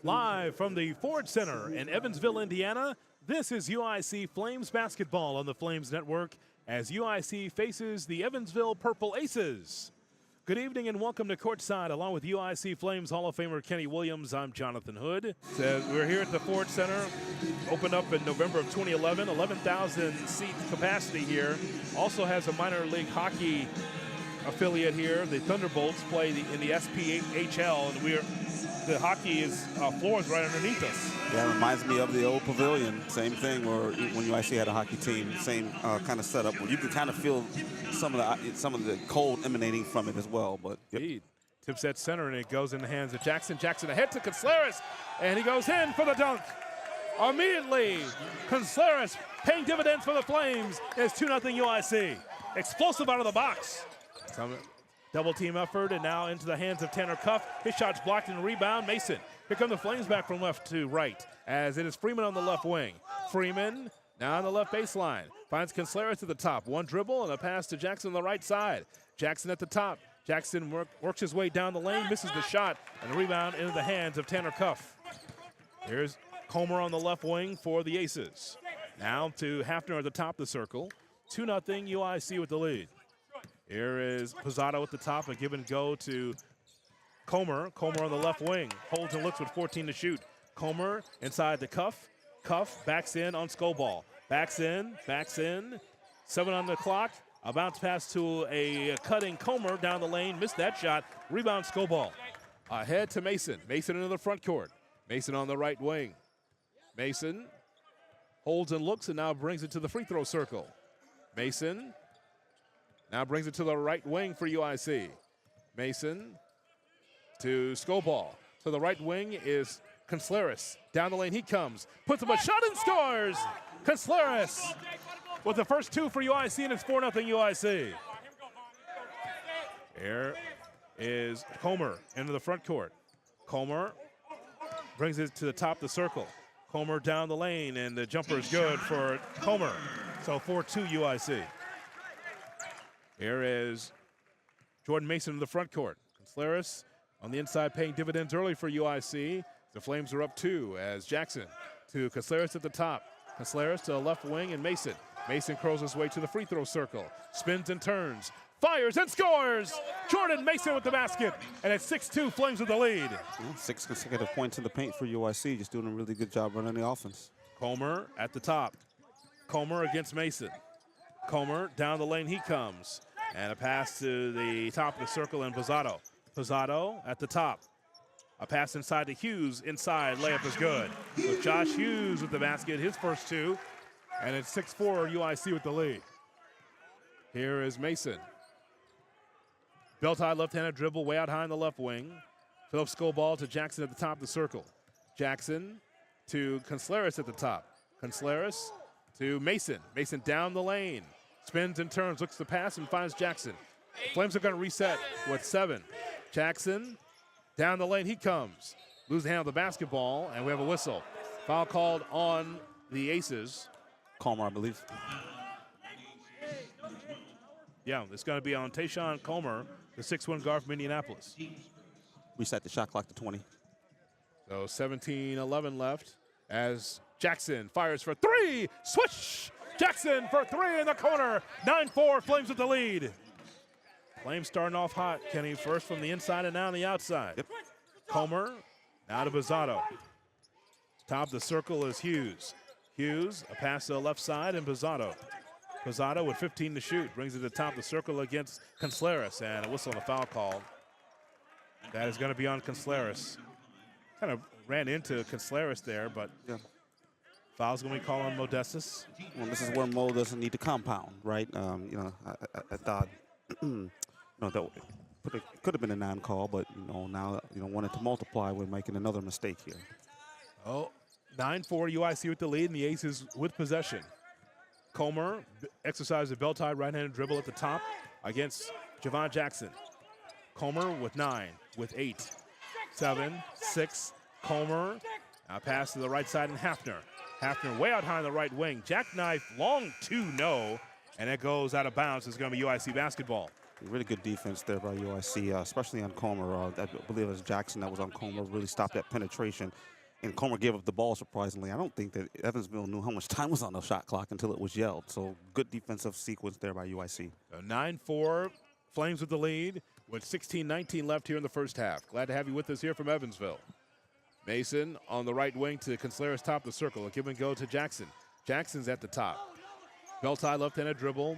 Live from the Ford Center in Evansville, Indiana, this is UIC Flames basketball on the Flames Network as UIC faces the Evansville Purple Aces. Good evening and welcome to Courtside along with UIC Flames Hall of Famer Kenny Williams. I'm Jonathan Hood. So we're here at the Ford Center, opened up in November of 2011, 11,000 seat capacity here. Also has a minor league hockey affiliate here. The Thunderbolts play in the SPHL, and the hockey floor is right underneath us. Yeah, it reminds me of the old pavilion. Same thing, or when UIC had a hockey team, same kind of setup. Where you can kind of feel some of the cold emanating from it as well. But indeed, tips at center and it goes in the hands of Jackson. Jackson ahead to Contreras, and he goes in for the dunk. Immediately, Contreras paying dividends for the Flames. It's 2-0 UIC. Explosive out of the box. Double team effort, and now into the hands of Tanner Cuff. His shot's blocked and rebound. Mason. Here come the Flames back from left to right, as it is Freeman on the left wing. Freeman now on the left baseline. Finds Contreras at the top. One dribble and a pass to Jackson on the right side. Jackson at the top. Jackson works his way down the lane, misses the shot, and the rebound into the hands of Tanner Cuff. Here's Comer on the left wing for the Aces. Now to Hafner at the top of the circle. 2-0 UIC with the lead. Here is Pizzato at the top, a give and go to Comer. Comer on the left wing. Holds and looks with 14 to shoot. Comer inside the Cuff. Cuff backs in on Skobal. Backs in. 7 on the clock. A bounce pass to a cutting Comer down the lane. Missed that shot. Rebound Skobal. Ahead to Mason. Mason into the front court. Mason on the right wing. Mason holds and looks and now brings it to the free throw circle. Mason now brings it to the right wing for UIC. Mason to Skobal. To the right wing is Contreras. Down the lane he comes. Puts up a shot and scores! Contreras with the first two for UIC, and it's 4-0 UIC. Here is Comer into the front court. Comer brings it to the top of the circle. Comer down the lane, and the jumper is good for Comer. So 4-2 UIC. Here is Jordan Mason in the front court. Contreras on the inside paying dividends early for UIC. The Flames are up 2 as Jackson to Contreras at the top. Contreras to the left wing and Mason. Mason curls his way to the free throw circle. Spins and turns. Fires and scores! Jordan Mason with the basket. And it's 6-2 Flames with the lead. 6 consecutive points in the paint for UIC. Just doing a really good job running the offense. Comer at the top. Comer against Mason. Comer down the lane he comes. And a pass to the top of the circle and Pizzato. Pizzato at the top. A pass inside to Hughes. Inside, layup is good. So Josh Hughes with the basket, his first two. And it's 6-4 UIC with the lead. Here is Mason. Belt-high left-handed dribble way out high in the left wing. Phillips Skobal to Jackson at the top of the circle. Jackson to Contreras at the top. Contreras to Mason. Mason down the lane. Spins and turns, looks to pass, and finds Jackson. Flames are going to reset with 7. Jackson, down the lane he comes. Loses the hand of the basketball, and we have a whistle. Foul called on the Aces. Comer, I believe. Yeah, it's going to be on Tayshawn Comer, the 6'1" guard from Indianapolis. Reset the shot clock to 20. So 17-11 left as Jackson fires for 3. Swish! Jackson for 3 in the corner. 9-4, Flames with the lead. Flames starting off hot, Kenny. First from the inside and now on the outside. Yep. Comer, now to Pizzato. Top of the circle is Hughes. Hughes, a pass to the left side, and Pizzato. Pizzato with 15 to shoot. Brings it to the top of the circle against Contreras, and a whistle and a foul call. That is going to be on Contreras. Kind of ran into Contreras there, but yeah. Foul's going to be called on Modestus. Well, this is where Mo doesn't need to compound, right? I thought, that could have been a non-call, but now wanted to multiply with making another mistake here. Oh, 9-4 UIC with the lead, and the Aces with possession. Comer exercises a belt-tie right-handed dribble at the top against Javon Jackson. Comer with 9, with 8, 7, 6. Comer, now pass to the right side and Hafner. Hafner way out high on the right wing. Jackknife, long 2, no. And it goes out of bounds. It's going to be UIC basketball. Really good defense there by UIC, especially on Comer. I believe it was Jackson that was on Comer, really stopped that penetration. And Comer gave up the ball, surprisingly. I don't think that Evansville knew how much time was on the shot clock until it was yelled. So good defensive sequence there by UIC. 9-4, Flames with the lead with 16-19 left here in the first half. Glad to have you with us here from Evansville. Mason on the right wing to Contreras, top of the circle. A give and go to Jackson. Jackson's at the top. Beltie left-handed dribble.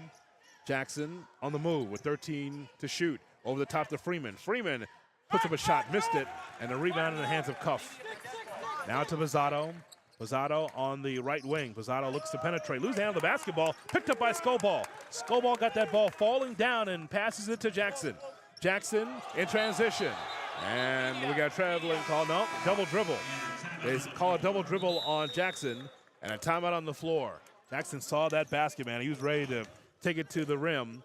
Jackson on the move with 13 to shoot. Over the top to Freeman. Freeman puts up a shot, missed it, and a rebound in the hands of Cuff. Now to Pizzato. Pizzato on the right wing. Pizzato looks to penetrate. Loses hand on the basketball. Picked up by Scoball. Scoball got that ball falling down and passes it to Jackson. Jackson in transition. And we got a traveling call. No, double dribble. They call a double dribble on Jackson and a timeout on the floor. Jackson saw that basket, man. He was ready to take it to the rim.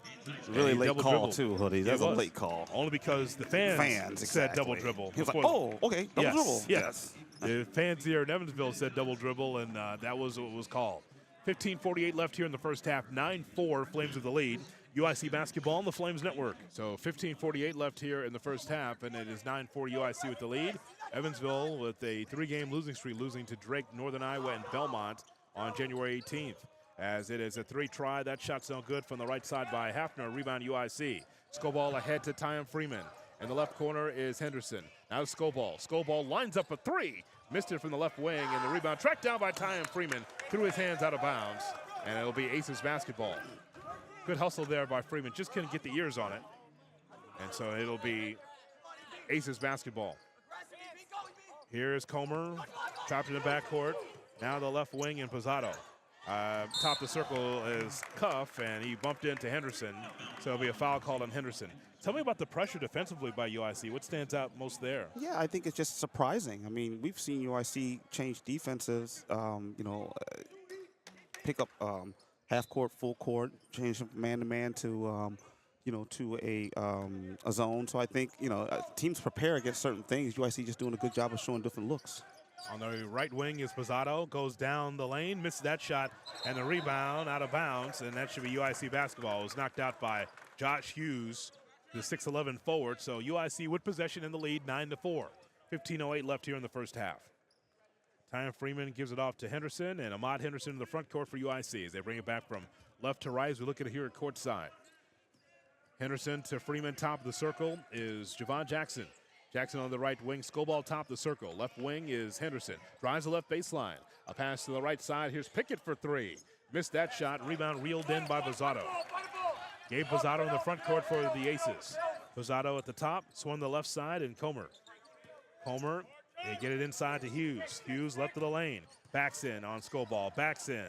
Really late call, too, Hoodie. That's a late call. Only because the fans said double dribble. He was like, oh, okay, double dribble. Yes. The fans here in Evansville said double dribble, and that was what was called. 15:48 left here in the first half. 9-4, Flames with the lead. UIC basketball on the Flames Network. So 15:48 left here in the first half, and it is 9-4 UIC with the lead. Evansville with a 3-game losing streak, losing to Drake, Northern Iowa, and Belmont on January 18th. As it is a 3-try. That shot's no good from the right side by Hafner. Rebound UIC. Scoball ahead to Tyon Freeman. In the left corner is Henderson. Now Scoball. Scoball lines up a 3. Missed it from the left wing, and the rebound tracked down by Tyon Freeman. Threw his hands out of bounds, and it'll be Aces basketball. Good hustle there by Freeman. Just couldn't get the ears on it. And so it'll be Aces basketball. Here's Comer. Trapped in the backcourt. Now the left wing and Pizzato. Top of the circle is Cuff, and he bumped into Henderson. So it'll be a foul called on Henderson. Tell me about the pressure defensively by UIC. What stands out most there? Yeah, I think it's just surprising. I mean, we've seen UIC change defenses, pick up half court, full court, change from man-to-man to, to a zone. So I think, teams prepare against certain things. UIC just doing a good job of showing different looks. On the right wing is Pizzato, goes down the lane, misses that shot, and the rebound out of bounds, and that should be UIC basketball. It was knocked out by Josh Hughes, the 6'11 forward. So UIC with possession in the lead, 9-4. 15:08 left here in the first half. Tyon Freeman gives it off to Henderson, and Ahmad Henderson in the front court for UIC as they bring it back from left to right as we look at it here at courtside. Henderson to Freeman, top of the circle is Javon Jackson. Jackson on the right wing, Scoball top of the circle. Left wing is Henderson. Drives the left baseline. A pass to the right side. Here's Pickett for 3. Missed that shot. Rebound reeled in by Pizzato. Gabe Pizzato in the front court for the Aces. Pizzato at the top, swung the left side, and Comer. Comer, they get it inside to Hughes. Hughes left of the lane. Backs in on Scoball. Backs in.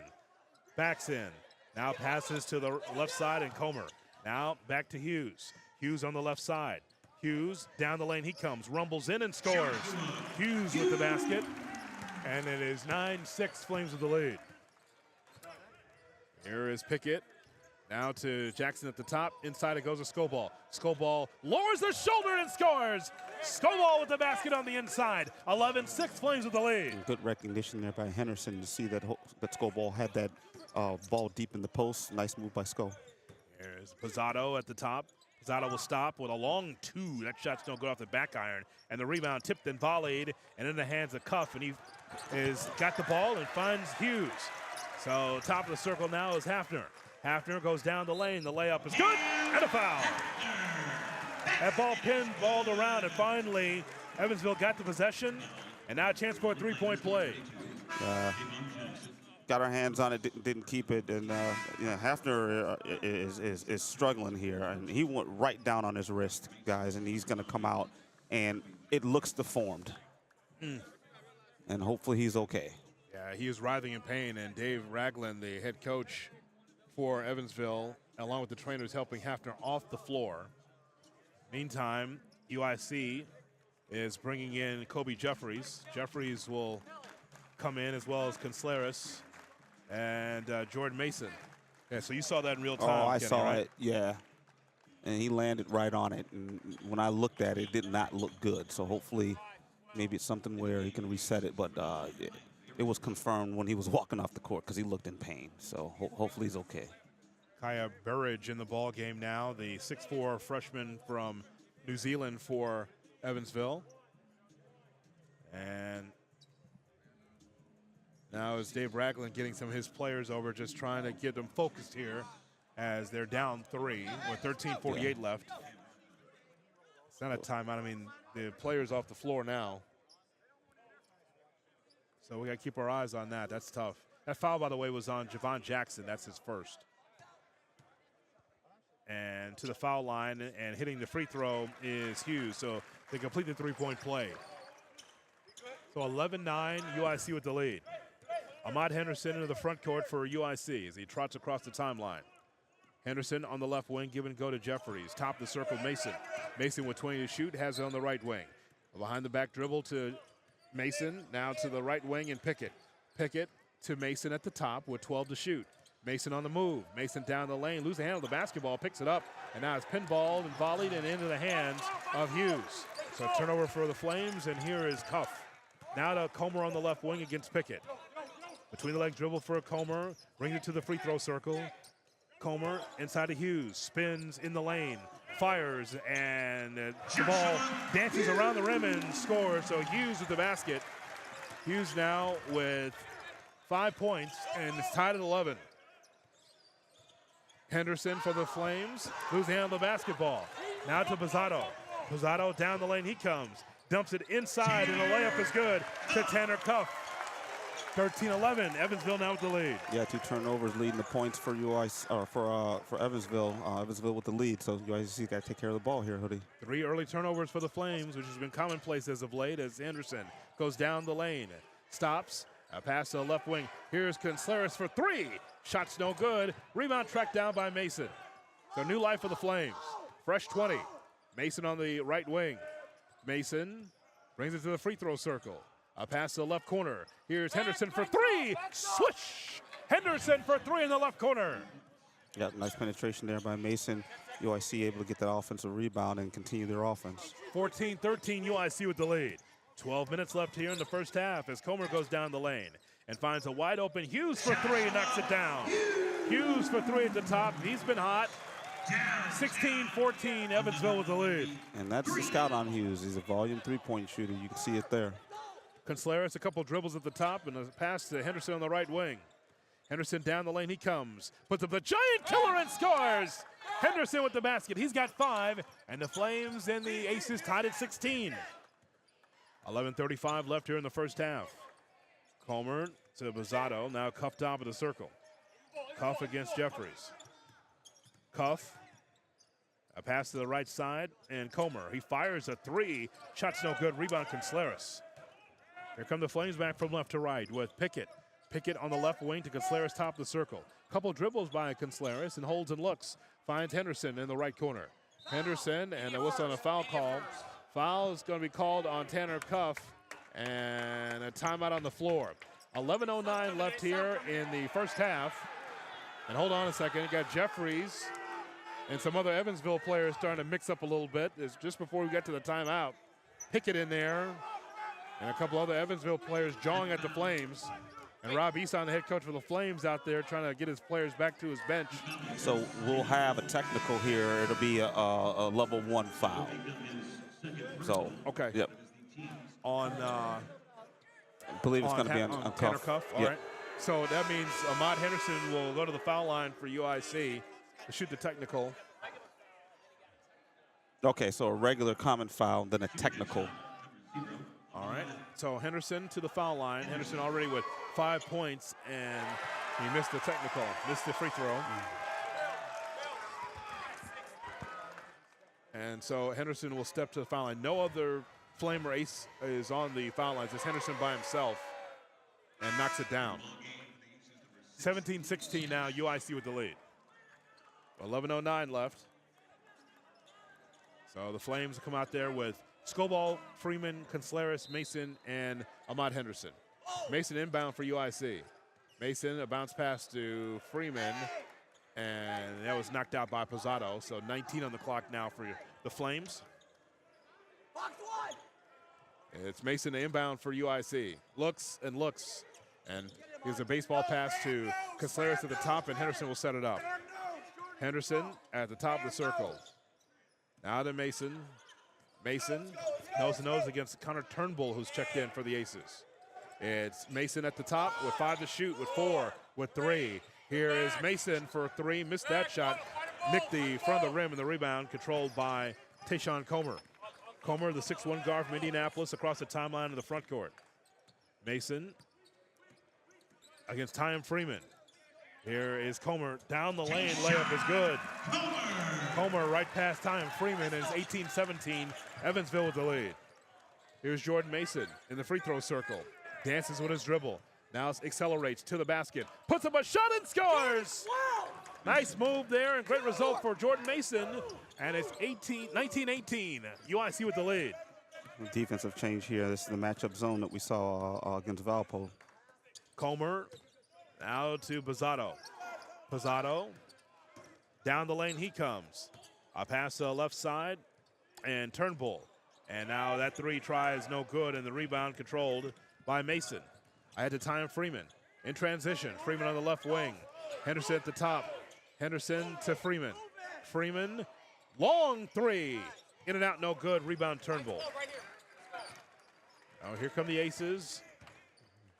Backs in. Now passes to the left side, and Comer. Now back to Hughes. Hughes on the left side. Hughes, down the lane he comes, rumbles in and scores. Hughes with the basket, and it is 9-6 Flames with the lead. Here is Pickett, now to Jackson at the top. Inside it goes to Scoball. Scoball lowers the shoulder and scores. Scoball with the basket on the inside. 11-6 Flames with the lead. Good recognition there by Henderson to see that Scoball had that ball deep in the post. Nice move by Sco. Here's Pizzato at the top. Pizzato will stop with a long 2. That shot's no good off the back iron. And the rebound tipped and volleyed and in the hands of Cuff. And he is got the ball and finds Hughes. So top of the circle now is Hafner. Hafner goes down the lane. The layup is good and a foul. That ball pinballed around, and finally Evansville got the possession. And now a chance for a 3-point play. Got our hands on it, didn't keep it, and Hafner is struggling here, and he went right down on his wrist, guys, and he's going to come out, and it looks deformed, and hopefully he's okay. Yeah, he is writhing in pain, and Dave Ragland, the head coach for Evansville, along with the trainers, helping Hafner off the floor. Meantime, UIC is bringing in Kobe Jeffries. Jeffries will come in as well as Contreras and Jordan Mason. Yeah, so you saw that in real time. Oh, I Kenny, saw right? it, yeah. And he landed right on it. And when I looked at it, it did not look good. So hopefully maybe it's something where he can reset it. But it was confirmed when he was walking off the court because he looked in pain. So hopefully he's okay. Kaya Burridge in the ball game now, the 6'4" freshman from New Zealand for Evansville. And now is Dave Ragland getting some of his players over, just trying to get them focused here as they're down 3 with 13:48 left. It's not a timeout. I mean, the player's off the floor now. So we got to keep our eyes on that. That's tough. That foul, by the way, was on Javon Jackson. That's his first. And to the foul line and hitting the free throw is Hughes. So they complete the three-point play. So 11-9, UIC with the lead. Ahmad Henderson into the front court for UIC as he trots across the timeline. Henderson on the left wing, give and go to Jeffries. Top of the circle, Mason. Mason with 20 to shoot, has it on the right wing. Behind the back dribble to Mason, now to the right wing and Pickett. Pickett to Mason at the top with 12 to shoot. Mason on the move. Mason down the lane, loses the handle of the basketball, picks it up, and now it's pinballed and volleyed and into the hands of Hughes. So turnover for the Flames, and here is Cuff. Now to Comer on the left wing against Pickett. Between the legs dribble for Comer, brings it to the free throw circle. Comer inside to Hughes, spins in the lane, fires, and the ball dances around the rim and scores. So Hughes with the basket. Hughes now with 5 points, and it's tied at 11. Henderson for the Flames, loses the handle of the basketball. Now to Pizzato. Pizzato down the lane, he comes. Dumps it inside, and the layup is good to Tanner Cuff. 13-11, Evansville now with the lead. Yeah, 2 turnovers leading the points for UIC, for Evansville. Evansville with the lead, so UIC got to take care of the ball here, Hoodie. 3 early turnovers for the Flames, which has been commonplace as of late, as Anderson goes down the lane, stops, a pass to the left wing. Here's Contreras for 3. Shot's no good. Rebound tracked down by Mason. So new life for the Flames. Fresh 20. Mason on the right wing. Mason brings it to the free throw circle. A pass to the left corner. Here's Henderson for 3. Swish! Henderson for 3 in the left corner. Yeah, nice penetration there by Mason. UIC able to get that offensive rebound and continue their offense. 14-13, UIC with the lead. 12 minutes left here in the first half as Comer goes down the lane and finds a wide open Hughes for 3 and knocks it down. Hughes for 3 at the top. He's been hot. 16-14, Evansville with the lead. And that's the scout on Hughes. He's a volume 3-point shooter. You can see it there. Contreras, a couple dribbles at the top and a pass to Henderson on the right wing. Henderson down the lane, he comes. Puts up the giant killer and scores. Henderson with the basket. He's got 5, and the Flames and the Aces tied at 16. 11:35 left here in the first half. Comer to Pizzato, now Cuff top of the circle. Cuff against Jeffries. Cuff, a pass to the right side, and Comer. He fires a 3. Shot's no good. Rebound Contreras. Here come the Flames back from left to right with Pickett. Pickett on the left wing to Contreras top of the circle. Couple dribbles by Contreras and holds and looks. Finds Henderson in the right corner. Henderson and a whistle on a foul call. Foul is going to be called on Tanner Cuff and a timeout on the floor. 11:09 left here in the first half. And hold on a second, you got Jeffries and some other Evansville players starting to mix up a little bit. It's just before we get to the timeout. Pickett in there and a couple other Evansville players jawing at the Flames. And Rob Eason, the head coach for the Flames, out there trying to get his players back to his bench. So we'll have a technical here. It'll be a level 1 foul. So, okay. Yep. On, I believe it's going to be on Tanner Cuff. Cuff. All right. So that means Ahmad Henderson will go to the foul line for UIC to shoot the technical. Okay, so a regular common foul, then a technical. All right. So Henderson to the foul line. Henderson already with 5 points, and he missed the technical, missed the free throw. And so Henderson will step to the foul line. No other Flame or Ace is on the foul line. It's Henderson by himself and knocks it down. 17-16 now, UIC with the lead. 11:09 left. So the Flames come out there with Scoball, Freeman, Contreras, Mason, and Ahmad Henderson. Mason inbound for UIC. Mason, a bounce pass to Freeman, and that was knocked out by Pizzato. So 19 on the clock now for the Flames. It's Mason inbound for UIC. Looks and looks, and here's a baseball pass to Contreras at the top, and Henderson will set it up. Henderson at the top of the circle. Now to Mason. Mason nose-to-nose against Connor Turnbull, who's checked in for the Aces. It's Mason at the top with 5 to shoot, with 4, with 3. Here is Mason for 3, missed that shot. Nicked the front of the rim, and the rebound controlled by Tayshawn Comer. Comer, the 6'1 guard from Indianapolis, across the timeline of the front court. Mason against Tyon Freeman. Here is Comer down the lane, layup is good. Comer right past Tyon Freeman, and it's 18-17, Evansville with the lead. Here's Jordan Mason in the free throw circle. Dances with his dribble. Now accelerates to the basket. Puts up a shot and scores! Nice move there and great result for Jordan Mason. And it's 19-18, UIC with the lead. Defensive change here. This is the matchup zone that we saw against Valpo. Comer now to Pizzato. Pizzato, down the lane he comes. A pass to the left side, and Turnbull. And now that 3 try is no good, and the rebound controlled by Mason. Ahead to Tyon Freeman in transition. Freeman on the left wing. Henderson at the top. Henderson to Freeman. Freeman, long 3. In and out, no good. Rebound Turnbull. Now here come the Aces,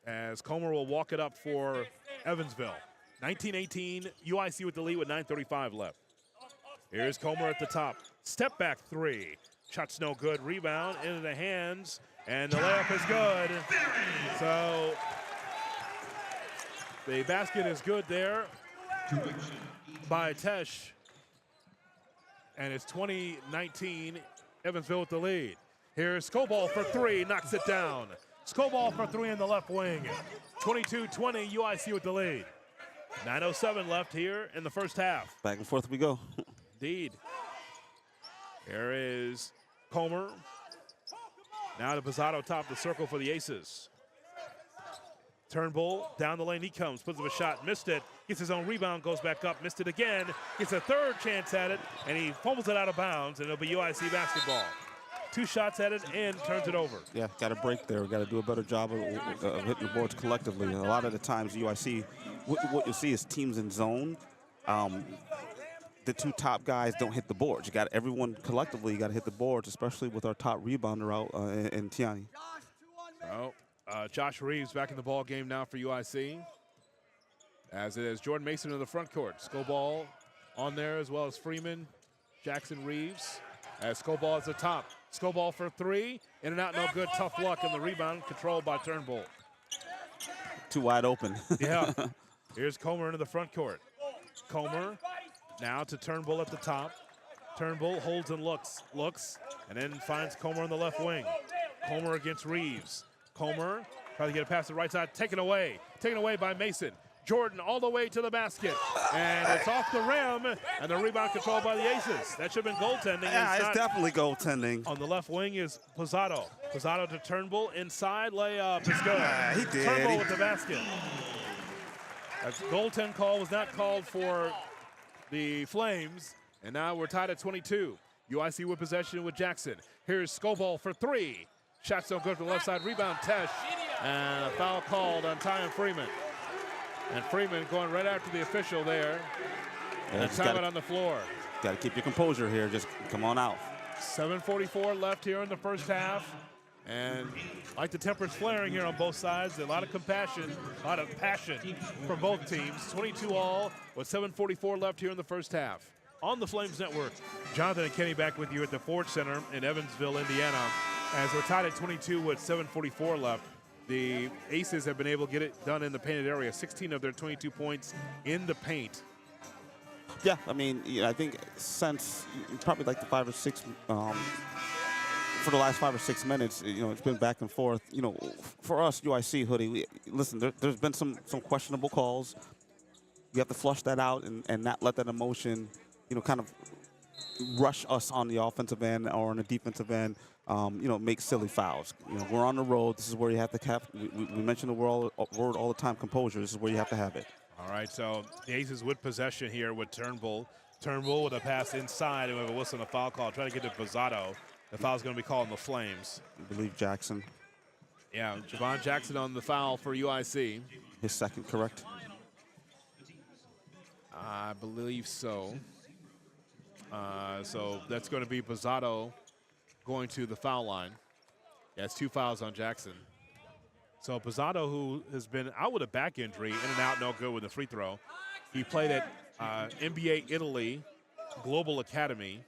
as Comer will walk it up for Evansville. 19-18, UIC with the lead with 9:35 left. Here's Comer at the top. Step back 3. Shot's no good. Rebound into the hands, and the layup is good. So the basket is good there by Tesh. And it's 20-19, Evansville with the lead. Here's Scoball for 3, knocks it down. Scoball for 3 in the left wing. 22-20, UIC with the lead. 9:07 left here in the first half. Back and forth we go. Indeed. Here is Comer. Now to Pizzato, top of the circle for the Aces. Turnbull, down the lane he comes, puts up a shot, missed it, gets his own rebound, goes back up, missed it again, gets a 3rd chance at it, and he fumbles it out of bounds, and it'll be UIC basketball. 2 shots at it and turns it over. Yeah, got to break there. Got to do a better job of hitting the boards collectively. A lot of the times UIC, what you'll see is teams in zone. The 2 top guys don't hit the boards. You got everyone collectively. You got to hit the boards, especially with our top rebounder out in Tiani. Oh, Josh Reeves back in the ball game now for UIC. As it is Jordan Mason in the front court. Scoball on there, as well as Freeman, Jackson Reeves. As Scoball is the top. Scoball for 3, in and out, no good, tough luck, and the rebound controlled by Turnbull. Too wide open. Yeah. Here's Comer into the front court. Comer now to Turnbull at the top. Turnbull holds and looks, and then finds Comer on the left wing. Comer against Reeves. Comer trying to get a pass to the right side, taken away by Mason. Jordan all the way to the basket, and it's off the rim, and the rebound controlled by the Aces. That should have been goaltending. Yeah, it's definitely goaltending. On the left wing is Pizzato. Pizzato to Turnbull, inside layup is good. He did. Turnbull with the basket. That goaltend call was not called for the Flames, and now we're tied at 22. UIC with possession with Jackson. Here's Scoball for 3. Shot so good from the left side, rebound Tesh, and a foul called on Tyon Freeman. And Freeman going right after the official there. And a timeout on the floor. Got to keep your composure here. Just come on out. 7:44 left here in the first half. And like the tempers flaring here on both sides, a lot of compassion, a lot of passion from both teams. 22 all with 7:44 left here in the first half. On the Flames Network, Jonathan and Kenny back with you at the Ford Center in Evansville, Indiana. As we're tied at 22 with 7:44 left. The Aces have been able to get it done in the painted area. 16 of their 22 points in the paint. Yeah, I mean, I think since probably like the 5 or 6, for the last 5 or 6 minutes, it's been back and forth. For us, UIC, Hoodie, listen, there's been some questionable calls. You have to flush that out and not let that emotion, kind of rush us on the offensive end or on the defensive end. Make silly fouls. We're on the road. This is where you have to have. We mention the word all the time. Composure. This is where you have to have it. All right. So the Aces with possession here with Turnbull. Turnbull with a pass inside and with a whistle and a foul call. Trying to get to Pizzato. The foul's going to be called on the Flames. I believe Jackson. Yeah, Javon Jackson on the foul for UIC. His second, correct. I believe so. So that's going to be Pizzato going to the foul line. Yeah, it's 2 fouls on Jackson. So Pizzato, who has been out with a back injury, in and out, no good with a free throw. He played at NBA Italy Global Academy.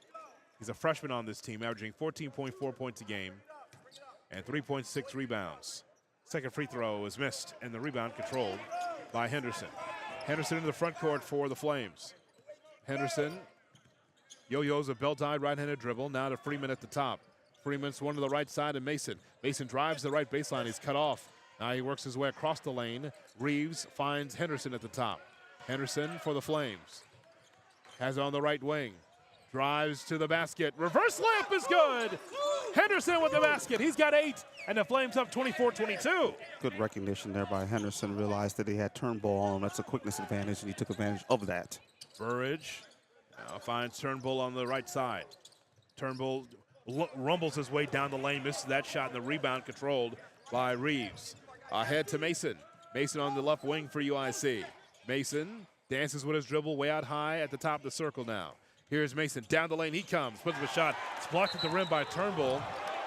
He's a freshman on this team, averaging 14.4 points a game and 3.6 rebounds. Second free throw is missed, and the rebound controlled by Henderson. Henderson in the front court for the Flames. Henderson yo-yos a belt-tied right-handed dribble. Now to Freeman at the top. Freeman's one to the right side, and Mason. Mason drives the right baseline. He's cut off. Now he works his way across the lane. Reeves finds Henderson at the top. Henderson for the Flames. Has it on the right wing. Drives to the basket. Reverse layup is good. Henderson with the basket. He's got 8, and the Flames up 24-22. Good recognition there by Henderson. Realized that he had Turnbull on him. That's a quickness advantage, and he took advantage of that. Burridge now finds Turnbull on the right side. Turnbull rumbles his way down the lane, misses that shot, and the rebound controlled by Reeves. Ahead to Mason. Mason on the left wing for UIC. Mason dances with his dribble way out high at the top of the circle now. Here's Mason. Down the lane he comes. Puts up a shot. It's blocked at the rim by Turnbull.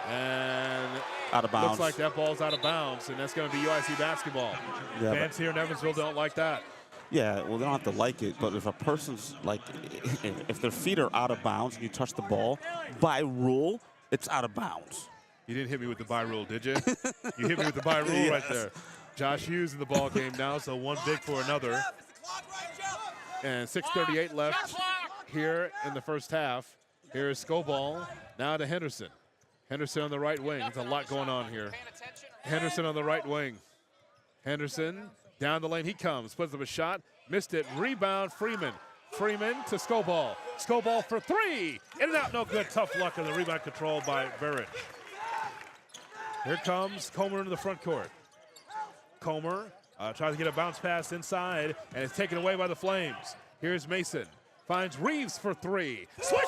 And out of bounds. Looks like that ball's out of bounds, and that's going to be UIC basketball. Yeah, fans here in Evansville don't like that. Yeah, well, they don't have to like it, but if a person's like, if their feet are out of bounds and you touch the ball, by rule, it's out of bounds. You didn't hit me with the by rule, did you? You hit me with the by rule right there. Josh Hughes in the ball game now, so one big for another. And 6:38 left here in the first half. Here's Scoball, now to Henderson. Henderson on the right wing. There's a lot going on here. Henderson on the right wing. Henderson down the lane he comes, puts up a shot, missed it, rebound Freeman. Freeman to Scoball. Scoball for 3. In and out, no good, tough luck, and the rebound controlled by Burridge. Here comes Comer into the front court. Comer tries to get a bounce pass inside, and it's taken away by the Flames. Here's Mason, finds Reeves for 3. Switch!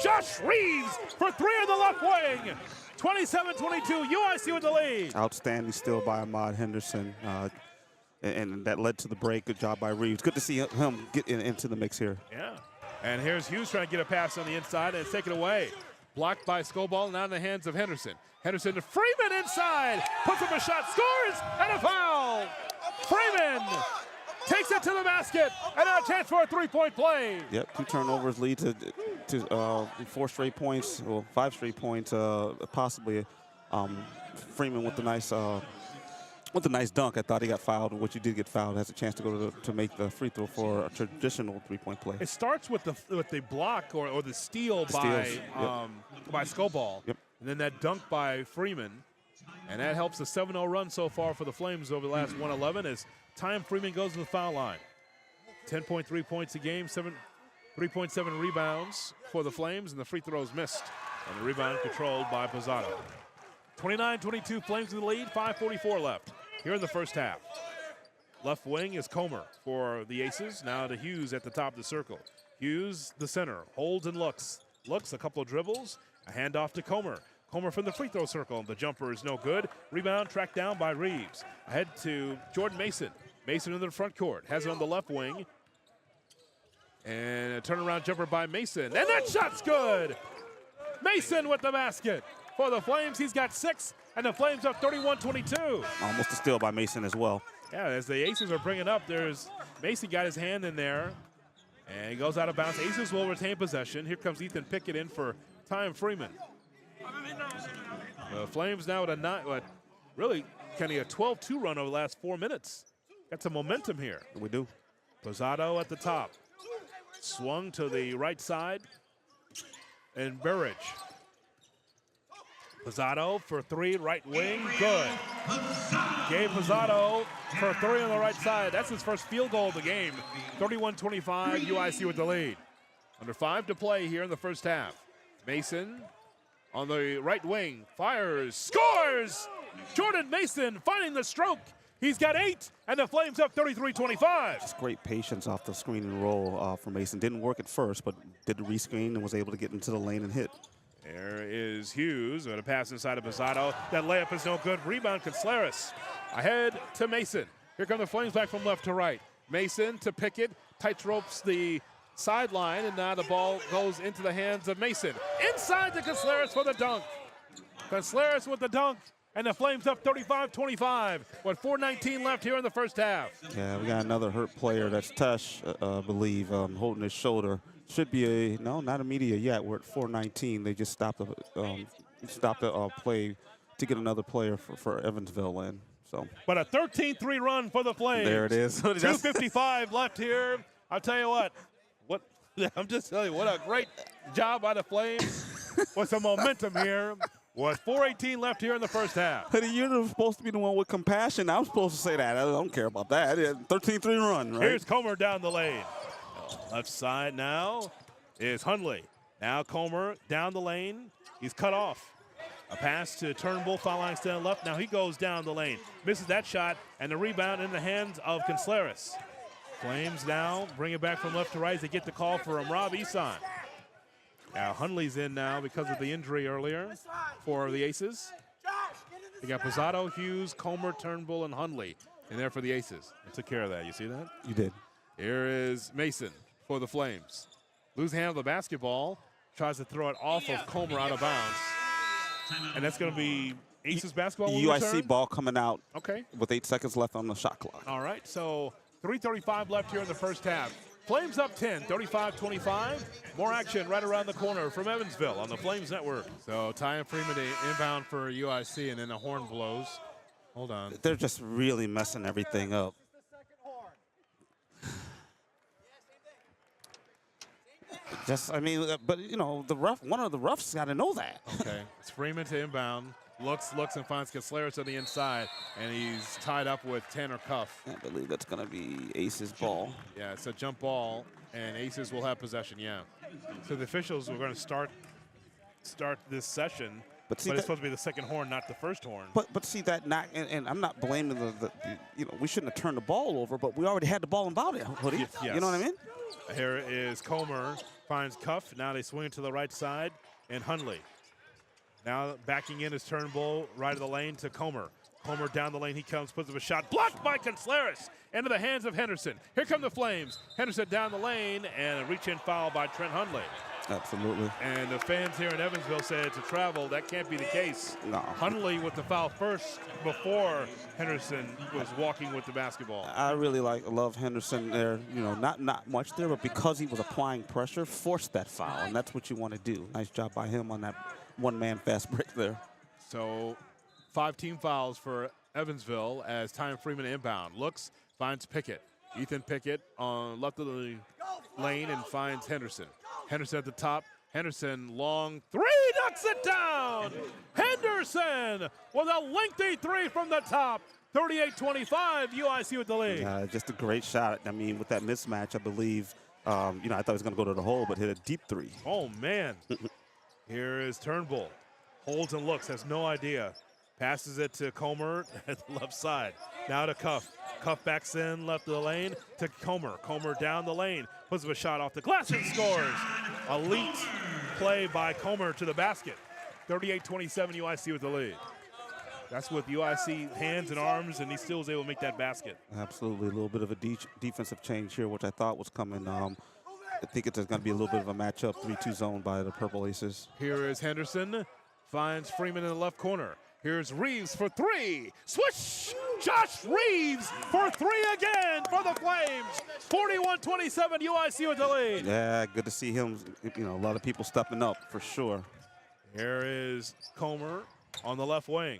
Josh Reeves for 3 on the left wing. 27-22, UIC with the lead. Outstanding steal by Ahmad Henderson. And that led to the break. Good job by Reeves. Good to see him get into the mix here. Yeah. And here's Hughes trying to get a pass on the inside, and it's taken away. Blocked by Scoball, now in the hands of Henderson. Henderson to Freeman inside. Puts up a shot, scores, and a foul. Freeman takes it to the basket, and now a chance for a 3-point play. Yep, 2 turnovers lead to 4 straight points, well, 5 straight points, possibly. Freeman with the nice dunk. I thought he got fouled, which he did get fouled. Has a chance to go to make the free throw for a traditional 3-point play. It starts with the block or the steal by Scoball, yep. And then that dunk by Freeman, and that helps the 7-0 run so far for the Flames over the last 111 as Freeman goes to the foul line. 10.3 points a game, 3.7 rebounds for the Flames, and the free throws missed, and the rebound controlled by Pizzato. 29-22, Flames in the lead, 5:44 left here in the first half. Left wing is Comer for the Aces. Now to Hughes at the top of the circle. Hughes, the center, holds and looks. Looks, a couple of dribbles, a handoff to Comer. Comer from the free throw circle. The jumper is no good. Rebound tracked down by Reeves. Ahead to Jordan Mason. Mason in the front court. Has it on the left wing. And a turnaround jumper by Mason. And that shot's good. Mason with the basket. For the Flames, he's got 6, and the Flames up 31-22. Almost a steal by Mason as well. Yeah, as the Aces are bringing up, Mason got his hand in there, and he goes out of bounds. Aces will retain possession. Here comes Ethan Pickett in for Freeman. The Flames now at really kind of a 12-2 run over the last 4 minutes. Got some momentum here. We do. Pizzato at the top. Swung to the right side, and Burridge. Pizzato for 3, right wing, good. Gabe Pizzato for 3 on the right side. That's his first field goal of the game. 31-25, UIC with the lead. Under 5 to play here in the first half. Mason on the right wing, fires, scores! Jordan Mason finding the stroke. He's got 8, and the Flames up 33-25. Just great patience off the screen and roll for Mason. Didn't work at first, but did the rescreen and was able to get into the lane and hit. There is Hughes with a pass inside of Pizzato. That layup is no good. Rebound, Contreras. Ahead to Mason. Here come the Flames back from left to right. Mason to Pickett. tightropes the sideline, and now the ball goes into the hands of Mason. Inside to Contreras for the dunk. Contreras with the dunk, and the Flames up 35-25 with 4:19 left here in the first half. Yeah, we got another hurt player. That's Tesh, I believe, holding his shoulder. Should be no, not immediate yet. We're at 4:19. They just stopped the play to get another player for Evansville in. So, but a 13-3 run for the Flames. There it is. 2:55 left here. I'll tell you what. I'm just telling you, what a great job by the Flames with some momentum here. With 4:18 left here in the first half. You're supposed to be the one with compassion. I'm supposed to say that. I don't care about that. 13-3 run, right? Here's Comer down the lane. Left side now is Hundley. Now Comer down the lane. He's cut off. A pass to Turnbull, foul line stand left. Now he goes down the lane. Misses that shot, and the rebound in the hands of Contreras. Flames now bring it back from left to right as they get the call for Rob Eson. Now Hundley's in now because of the injury earlier for the Aces. They got Posado, Hughes, Comer, Turnbull, and Hundley in there for the Aces. They took care of that. You see that? You did. Here is Mason for the Flames. Lose hand of the basketball. Tries to throw it off of Comer out of bounds. And that's going to be Aces basketball. UIC ball coming out. Okay. With 8 seconds left on the shot clock. All right. So 3:35 left here in the first half. Flames up 10, 35-25. More action right around the corner from Evansville on the Flames Network. So Ty and Freeman inbound for UIC, and then the horn blows. Hold on. They're just really messing everything up. I mean, but you know, one of the roughs got to know that. Okay, it's Freeman to inbound. Looks and finds Contreras on the inside, and he's tied up with Tanner Cuff. I believe that's going to be Ace's ball. Yeah, it's a jump ball, and Aces will have possession, yeah. So the officials were going to start this session, but it's supposed to be the second horn, not the first horn. But see that not, and I'm not blaming the you know, we shouldn't have turned the ball over, but we already had the ball about it, Hoodie. Yes. You know what I mean? Here is Comer, finds Cuff. Now they swing it to the right side, and Hundley. Now backing in is Turnbull, right of the lane to Comer. Comer down the lane, he comes, puts up a shot, blocked by Contreras, into the hands of Henderson. Here come the Flames. Henderson down the lane, and a reach-in foul by Trent Hundley. Absolutely. And the fans here in Evansville said it's a travel. That can't be the case. No. Hundley with the foul first before Henderson was walking with the basketball. I really love Henderson there. You know, not much there, but because he was applying pressure, forced that foul, and that's what you want to do. Nice job by him on that one-man fast break there. So 5 team fouls for Evansville as Ty Freeman inbound. Looks, finds Pickett. Ethan Pickett on left of the lane and finds Henderson. Henderson at the top. Henderson, long three, knocks it down. Henderson with a lengthy three from the top. 38-25, UIC with the lead. Just a great shot. I mean, with that mismatch, I believe, you know, I thought he was going to go to the hole, but hit a deep three. Oh, man. Here is Turnbull. Holds and looks, has no idea. Passes it to Comer at the left side. Now to Cuff. Cuff backs in, left of the lane to Comer. Comer down the lane. Puts up a shot off the glass and scores. Elite play by Comer to the basket. 38-27, UIC with the lead. That's with UIC hands and arms, and he still was able to make that basket. Absolutely. A little bit of a defensive change here, which I thought was coming. I think it's going to be a little bit of a matchup, 3-2 zone by the Purple Aces. Here is Henderson. Finds Freeman in the left corner. Here's Reeves for three. Swish! Josh Reeves for three again for the Flames. 41-27, UIC with the lead. Yeah, good to see him. You know, a lot of people stepping up for sure. Here is Comer on the left wing.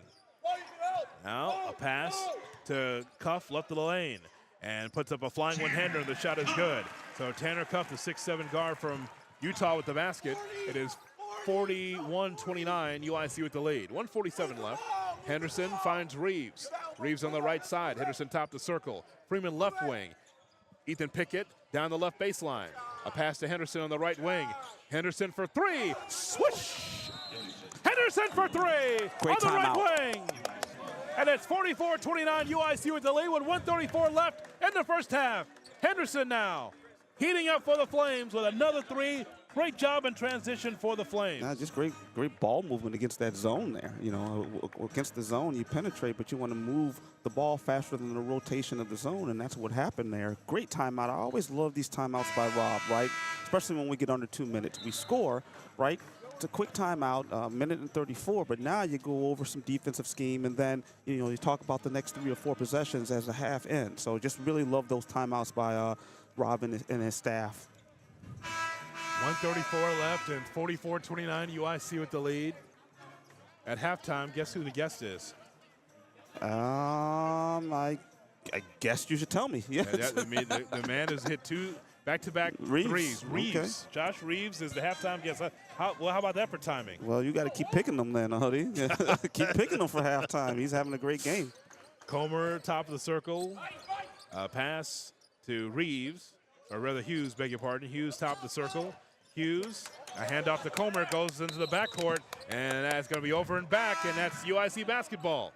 Now a pass to Cuff, left of the lane, and puts up a flying one-hander, and the shot is good. So Tanner Cuff, the 6'7" guard from Utah with the basket. It is 41-29, UIC with the lead. 1:47 left. Henderson finds Reeves. Reeves on the right side. Henderson top the circle. Freeman left wing. Ethan Pickett down the left baseline. A pass to Henderson on the right wing. Henderson for three. Swish! Henderson for three on the right wing. And it's 44-29, UIC with the lead with 1:34 left in the first half. Henderson now heating up for the Flames with another three Great job in transition for the Flames. Just great ball movement against that zone there. You know, against the zone, you penetrate, but you want to move the ball faster than the rotation of the zone, and that's what happened there. Great timeout. I always love these timeouts by Rob, right? Especially when we get under 2 minutes. We score, right? It's a quick timeout, minute and 34, but now you go over some defensive scheme, and then, you know, you talk about the next 3 or 4 possessions as a half end. So just really love those timeouts by Rob and his staff. 1:34 left and 44-29 UIC with the lead. At halftime, guess who the guest is? I guess you should tell me. Yes. The man has hit 2 back-to-back threes. Reeves. Okay. Josh Reeves is the halftime guest. How about that for timing? Well, you got to keep picking them then, Huddy. Keep picking them for halftime. He's having a great game. Comer, top of the circle. Pass to Reeves, or rather Hughes, beg your pardon. Hughes, top of the circle. Hughes, a handoff to Comer, goes into the backcourt, and that's going to be over and back, and that's UIC basketball.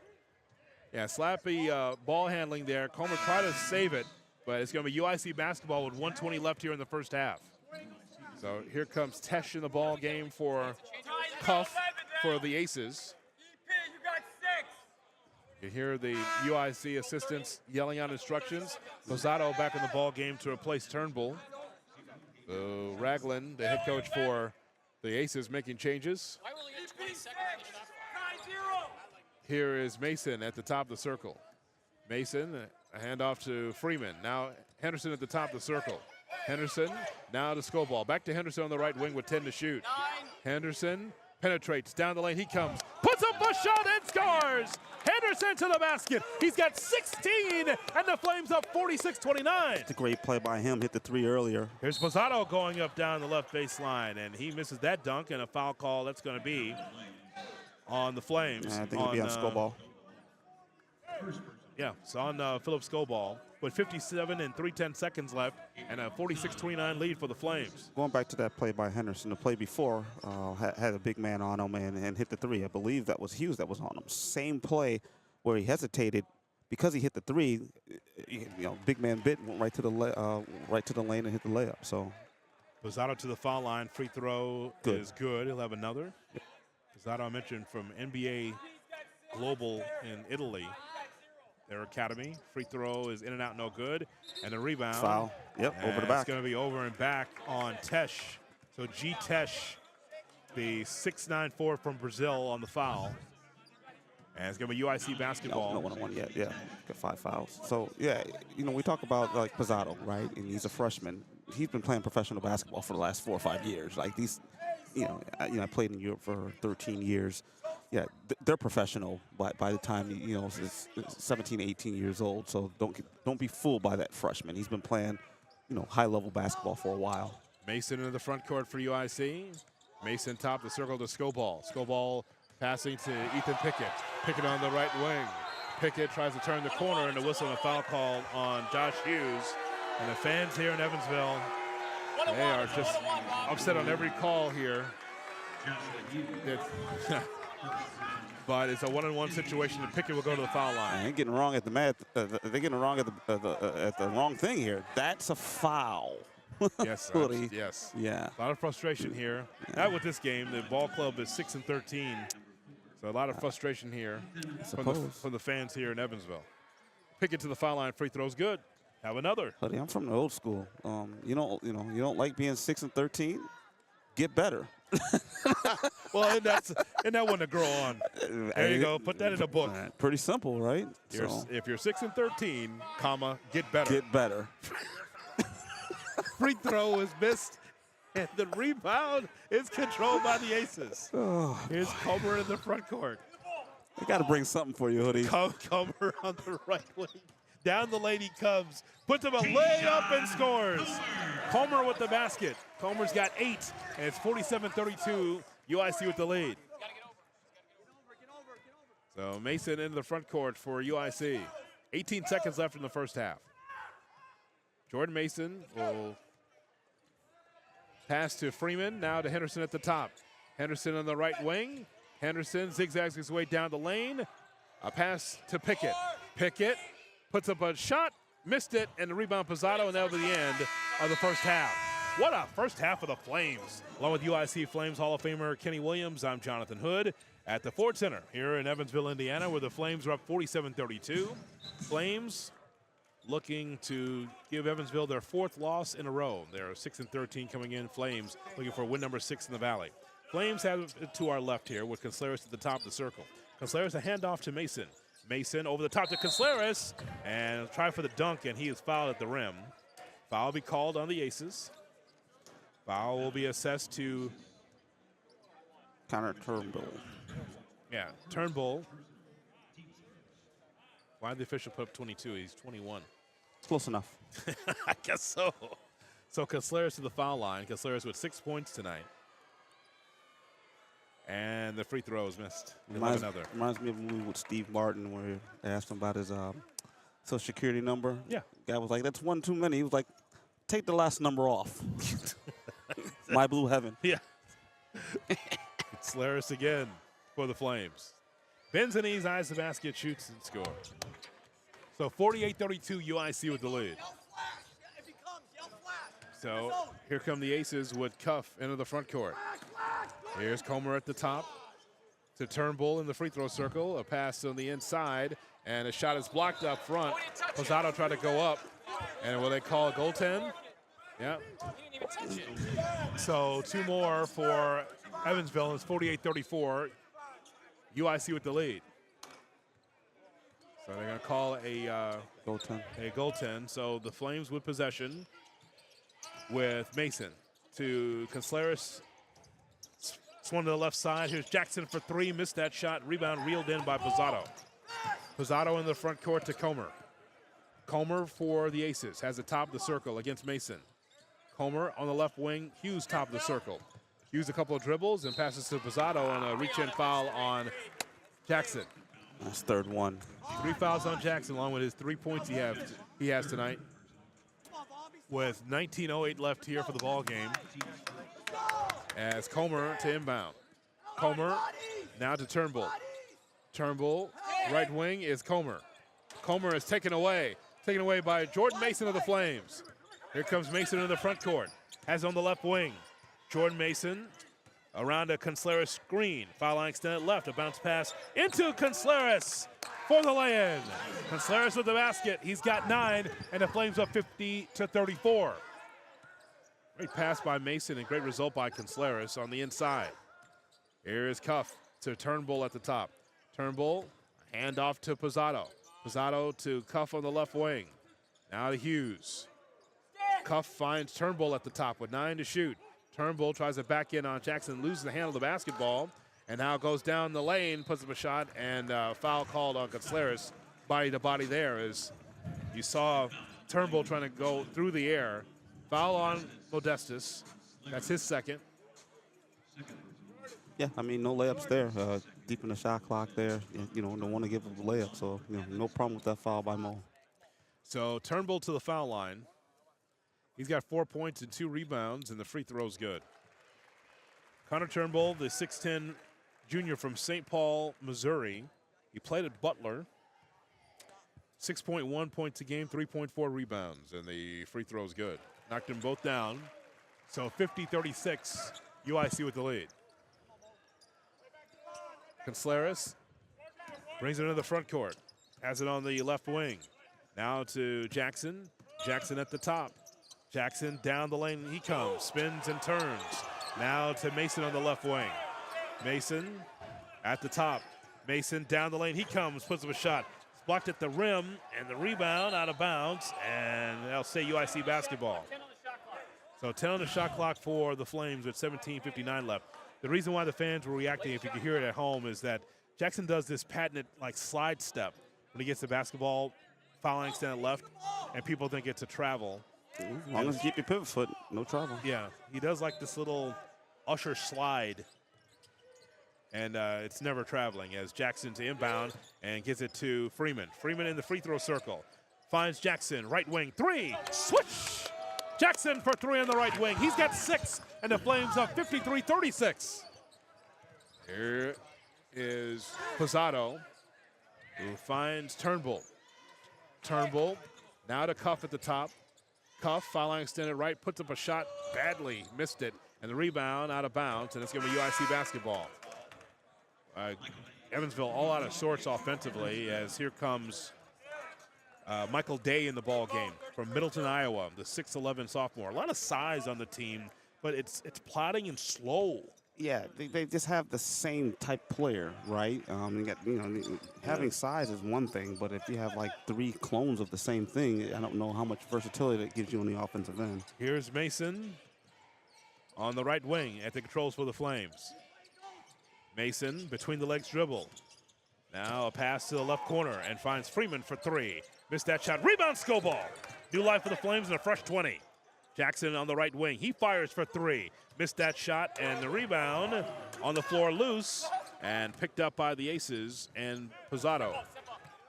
Yeah, slappy ball handling there. Comer tried to save it, but it's going to be UIC basketball with 1:20 left here in the first half. So here comes Tesh in the ball game for Cuff for the Aces. You hear the UIC assistants yelling out instructions. Lozado back in the ball game to replace Turnbull. So Ragland, the head coach for the Aces, making changes. Here is Mason at the top of the circle. Mason, a handoff to Freeman. Now Henderson at the top of the circle. Henderson, now to Scoball. Back to Henderson on the right wing with 10 to shoot. Henderson penetrates down the lane. He comes, puts up a shot and scores. Henderson to the basket. He's got 16, and the Flames up 46-29. It's a great play by him. Hit the 3 earlier. Here's Posato going up down the left baseline, and he misses that dunk, and a foul call that's going to be on the Flames. I think it'll be on Scoball. Yeah, it's on Philip Scoball with 57 and 3/10 seconds left, and a 46-29 lead for the Flames. Going back to that play by Henderson, the play before had a big man on him and hit the 3. I believe that was Hughes that was on him. Same play where he hesitated because he hit the 3. You know, big man bit went right to the lane and hit the layup. So Posato to the foul line. Free throw is good. He'll have another. Yep. Posato, I mentioned, from NBA Global in Italy. Their academy. Free throw is in and out, no good. And the rebound. Foul. Yep, over the back. It's going to be over and back on Tesh. So G. Tesh, the 6'9" forward from Brazil, on the foul. And it's going to be UIC basketball. No one-on-one yet. Yeah, got 5 fouls. So, yeah, you know, we talk about, like, Posato, right? And he's a freshman. He's been playing professional basketball for the last 4 or 5 years. Like, these, I played in Europe for 13 years. Yeah, they're professional by the time, it's 17, 18 years old. So don't be fooled by that freshman. He's been playing, high-level basketball for a while. Mason in the front court for UIC. Mason top the circle to Scoball. Scoball passing to Ethan Pickett. Pickett on the right wing. Pickett tries to turn the corner, and the whistle and a foul call on Josh Hughes. And the fans here in Evansville, they are just upset on every call here. But it's a 1-on-1 situation, and Pickett will go to the foul line. They're getting wrong at the mat. They're getting wrong at the wrong thing here. That's a foul. Yes, yes. Yeah. A lot of frustration here. Yeah. Not with this game. The ball club is 6-13, so a lot of frustration here from the fans here in Evansville. Pickett to the foul line. Free throw's good. Have another. Buddy, I'm from the old school. You don't like being 6-13. Get better. Well, and that one to grow on. There you go. Put that in a book. Pretty simple, right? If you're 6-13, get better. Get better. Free throw is missed, and the rebound is controlled by the Aces. Oh, here's Comer in the front court. I got to bring something for you, Hoodie. Comer on the right wing. Down the lane he comes, puts him a layup and scores. Comer with the basket. Comer's got 8, and it's 47-32, UIC with the lead. So Mason into the front court for UIC. 18 seconds left in the first half. Jordan Mason will pass to Freeman, now to Henderson at the top. Henderson on the right wing. Henderson zigzags his way down the lane. A pass to Pickett. Pickett puts up a shot, missed it, and the rebound Posato, and that'll be the end of the first half. What a first half of the Flames. Along with UIC Flames Hall of Famer Kenny Williams, I'm Jonathan Hood at the Ford Center here in Evansville, Indiana, where the Flames are up 47-32. Flames looking to give Evansville their 4th loss in a row. They're 6-13 coming in. Flames looking for win number 6 in the Valley. Flames have it to our left here with Contreras at the top of the circle. Contreras a handoff to Mason. Mason over the top to Contreras and try for the dunk, and he is fouled at the rim. Foul will be called on the Aces. Foul will be assessed to Connor Turnbull. Yeah, Turnbull. Why did the official put up 22? He's 21. Close enough. I guess so. So Contreras to the foul line. Contreras with 6 points tonight. And the free throw is missed. Reminds me of a movie with Steve Martin where they asked him about his social security number. Yeah. Guy was like, that's one too many. He was like, take the last number off. My blue heaven. Yeah. Contreras again for the Flames. Bends the knees, eyes the basket, shoots, and scores. So 48-32, UIC with the lead. So here come the Aces with Cuff into the front court. Here's Comer at the top to Turnbull in the free throw circle. A pass on the inside, and a shot is blocked up front. Posado tried to go up, and will they call a goaltend? Yeah. So 2 more for Evansville. It's 48-34. UIC with the lead. So they're going to call a goaltend. So the Flames with possession with Mason to Contreras. Swung to the left side. Here's Jackson for 3. Missed that shot. Rebound reeled in by Posado. Posado in the front court to Comer. Comer for the Aces. Has the top of the circle against Mason. Comer on the left wing. Hughes top of the circle. Hughes a couple of dribbles and passes to Posado on a reach-in foul on Jackson. That's third one. 3 fouls on Jackson along with his 3 points he has tonight. With 19:08 left here for the ball game. As Comer to inbound. Comer now to Turnbull. Turnbull, right wing is Comer. Comer is taken away by Jordan Mason of the Flames. Here comes Mason in the front court. Has on the left wing. Jordan Mason around a Contreras screen. Foul line extended left. A bounce pass into Contreras for the lay-in. Contreras with the basket. He's got 9, and the Flames up 50-34. Great pass by Mason and great result by Contreras on the inside. Here is Cuff to Turnbull at the top. Turnbull, handoff to Posado. Posado to Cuff on the left wing. Now to Hughes. Cuff finds Turnbull at the top with 9 to shoot. Turnbull tries to back in on Jackson, loses the handle of the basketball, and now goes down the lane, puts up a shot, and foul called on Contreras. Body to body there as you saw Turnbull trying to go through the air. Foul on Modestus. That's his second. Yeah, I mean, no layups there. Deep in the shot clock there. You know, don't want to give up a layup, so no problem with that foul by Mo. So Turnbull to the foul line. He's got 4 points and 2 rebounds, and the free throw's good. Connor Turnbull, the 6'10 junior from St. Paul, Missouri. He played at Butler. 6.1 points a game, 3.4 rebounds, and the free throw's good. Knocked them both down. So 50-36, UIC with the lead. Contreras brings it into the front court. Has it on the left wing. Now to Jackson. Jackson at the top. Jackson down the lane he comes. Spins and turns. Now to Mason on the left wing. Mason at the top. Mason down the lane he comes. Puts up a shot. It's blocked at the rim, and the rebound out of bounds, and they'll say UIC basketball. So 10 on the shot clock for the Flames with 17:59 left. The reason why the fans were reacting, if you could hear it at home, is that Jackson does this patented slide step when he gets the basketball, foul line extended left, and people think it's a travel. As long as you keep your pivot foot, no trouble. Yeah, he does like this little usher slide, and it's never traveling as Jackson to inbound and gives it to Freeman. Freeman in the free throw circle. Finds Jackson, right wing, 3, switch! Jackson for 3 on the right wing. He's got 6, and the Flames up 53-36. Here is Posado, who finds Turnbull. Turnbull now to Cuff at the top. Cuff, foul line extended right, puts up a shot, badly missed it, and the rebound out of bounds, and it's going to be UIC basketball. Evansville all out of sorts offensively, as here comes Michael Day in the ball game from Middleton, Iowa, the 6'11 sophomore. A lot of size on the team, but it's plodding and slow. Yeah, they just have the same type player, right? Having size is one thing, but if you have like 3 clones of the same thing, I don't know how much versatility that gives you on the offensive end. Here's Mason on the right wing at the controls for the Flames. Mason between the legs dribble. Now a pass to the left corner and finds Freeman for 3. Missed that shot. Rebound, Skobal. New life for the Flames in a fresh 20. Jackson on the right wing. He fires for 3. Missed that shot, and the rebound on the floor loose and picked up by the Aces and Posado.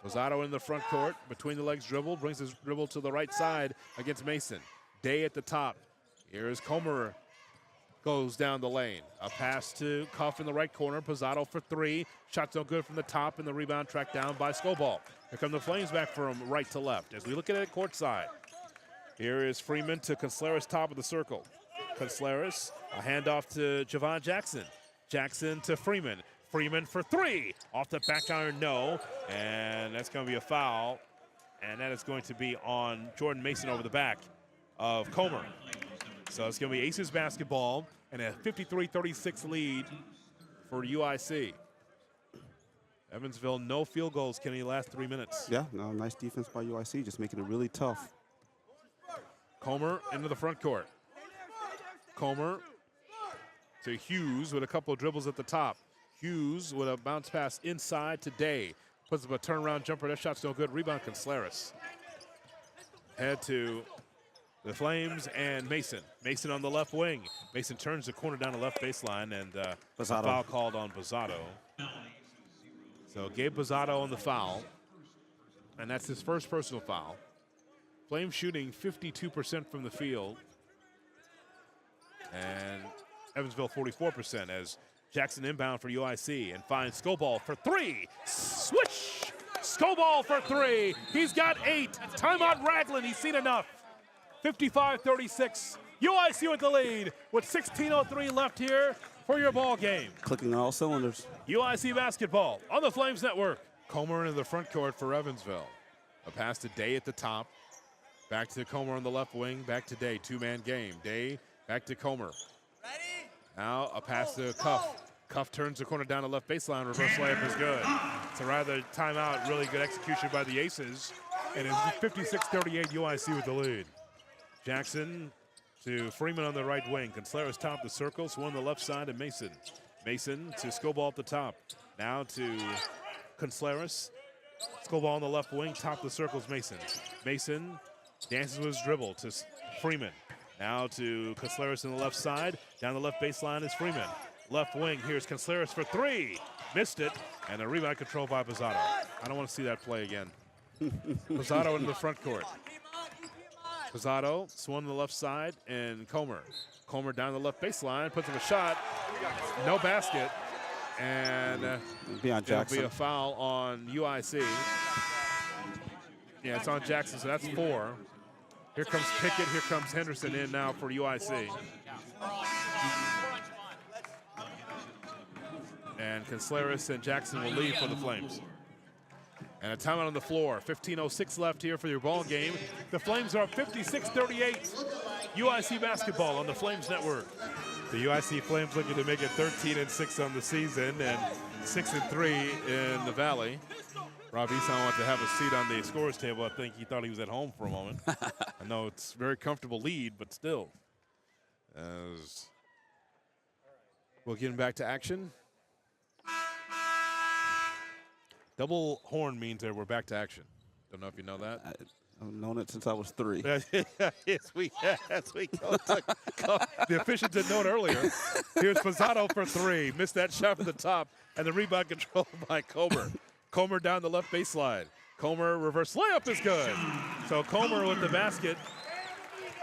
Posado in the front court, between the legs dribble, brings his dribble to the right side against Mason. Day at the top. Here's Comer, goes down the lane. A pass to Cuff in the right corner. Posado for 3. Shot's no good from the top, and the rebound tracked down by Skobal. Here come the Flames back from right to left as we look at it courtside. Here is Freeman to Contreras, top of the circle. Contreras, a handoff to Javon Jackson. Jackson to Freeman. Freeman for 3. Off the back iron, no. And that's going to be a foul. And that is going to be on Jordan Mason over the back of Comer. So it's going to be Aces basketball and a 53-36 lead for UIC. Evansville, no field goals, Kenny, last 3 minutes. Yeah, no, nice defense by UIC, just making it really tough. Comer into the front court. Comer to Hughes with a couple of dribbles at the top. Hughes with a bounce pass inside to Day. Puts up a turnaround jumper. That shot's no good. Rebound, Contreras. Head to the Flames and Mason. Mason on the left wing. Mason turns the corner down the left baseline, and a foul called on Posado. So Gabe Posado on the foul, and that's his first personal foul. Flames shooting 52% from the field, and Evansville 44% as Jackson inbound for UIC and finds Skobal for 3. Swish! Skobal for 3. He's got 8. Timeout Ragland. He's seen enough. 55-36. UIC with the lead with 16:03 left here for your ball game. Clicking on all cylinders. UIC basketball on the Flames Network. Comer into the front court for Evansville. A pass to Day at the top. Back to Comer on the left wing. Back to Day. 2-man game. Day back to Comer. Now a pass to Cuff. Cuff turns the corner down the left baseline. Reverse layup is good. So rather timeout, really good execution by the Aces. And it's 56-38 UIC with the lead. Jackson to Freeman on the right wing. Contreras top the circle. So on the left side and Mason. Mason to Skobal at the top. Now to Contreras. Skobal on the left wing. Top the circles Mason. Mason dances with his dribble to Freeman. Now to Contreras on the left side. Down the left baseline is Freeman. Left wing, here's Contreras for 3. Missed it, and the rebound controlled by Posado. I don't want to see that play again. Posado in the front court. Posado swung to the left side, and Comer. Comer down the left baseline, puts up a shot. No basket, and Beyond Jackson. It'll be a foul on UIC. Yeah, it's on Jackson, so that's 4. Here comes Pickett, here comes Henderson in now for UIC. And Contreras and Jackson will leave for the Flames. And a timeout on the floor. 15:06 left here for your ball game. The Flames are up 56-38. UIC basketball on the Flames Network. The UIC Flames looking to make it 13-6 on the season and 6-3 in the Valley. Rob Eason wanted to have a seat on the scorers table. I think he thought he was at home for a moment. I know it's a very comfortable lead, but still. As we'll get him back to action. Double horn means that we're back to action. Don't know if you know that. I've known it since I was 3. Yes, we go. The officials didn't know it earlier. Here's Posado for 3. Missed that shot from the top, and the rebound controlled by Comer. Comer down the left baseline. Comer reverse layup is good. So Comer with the basket.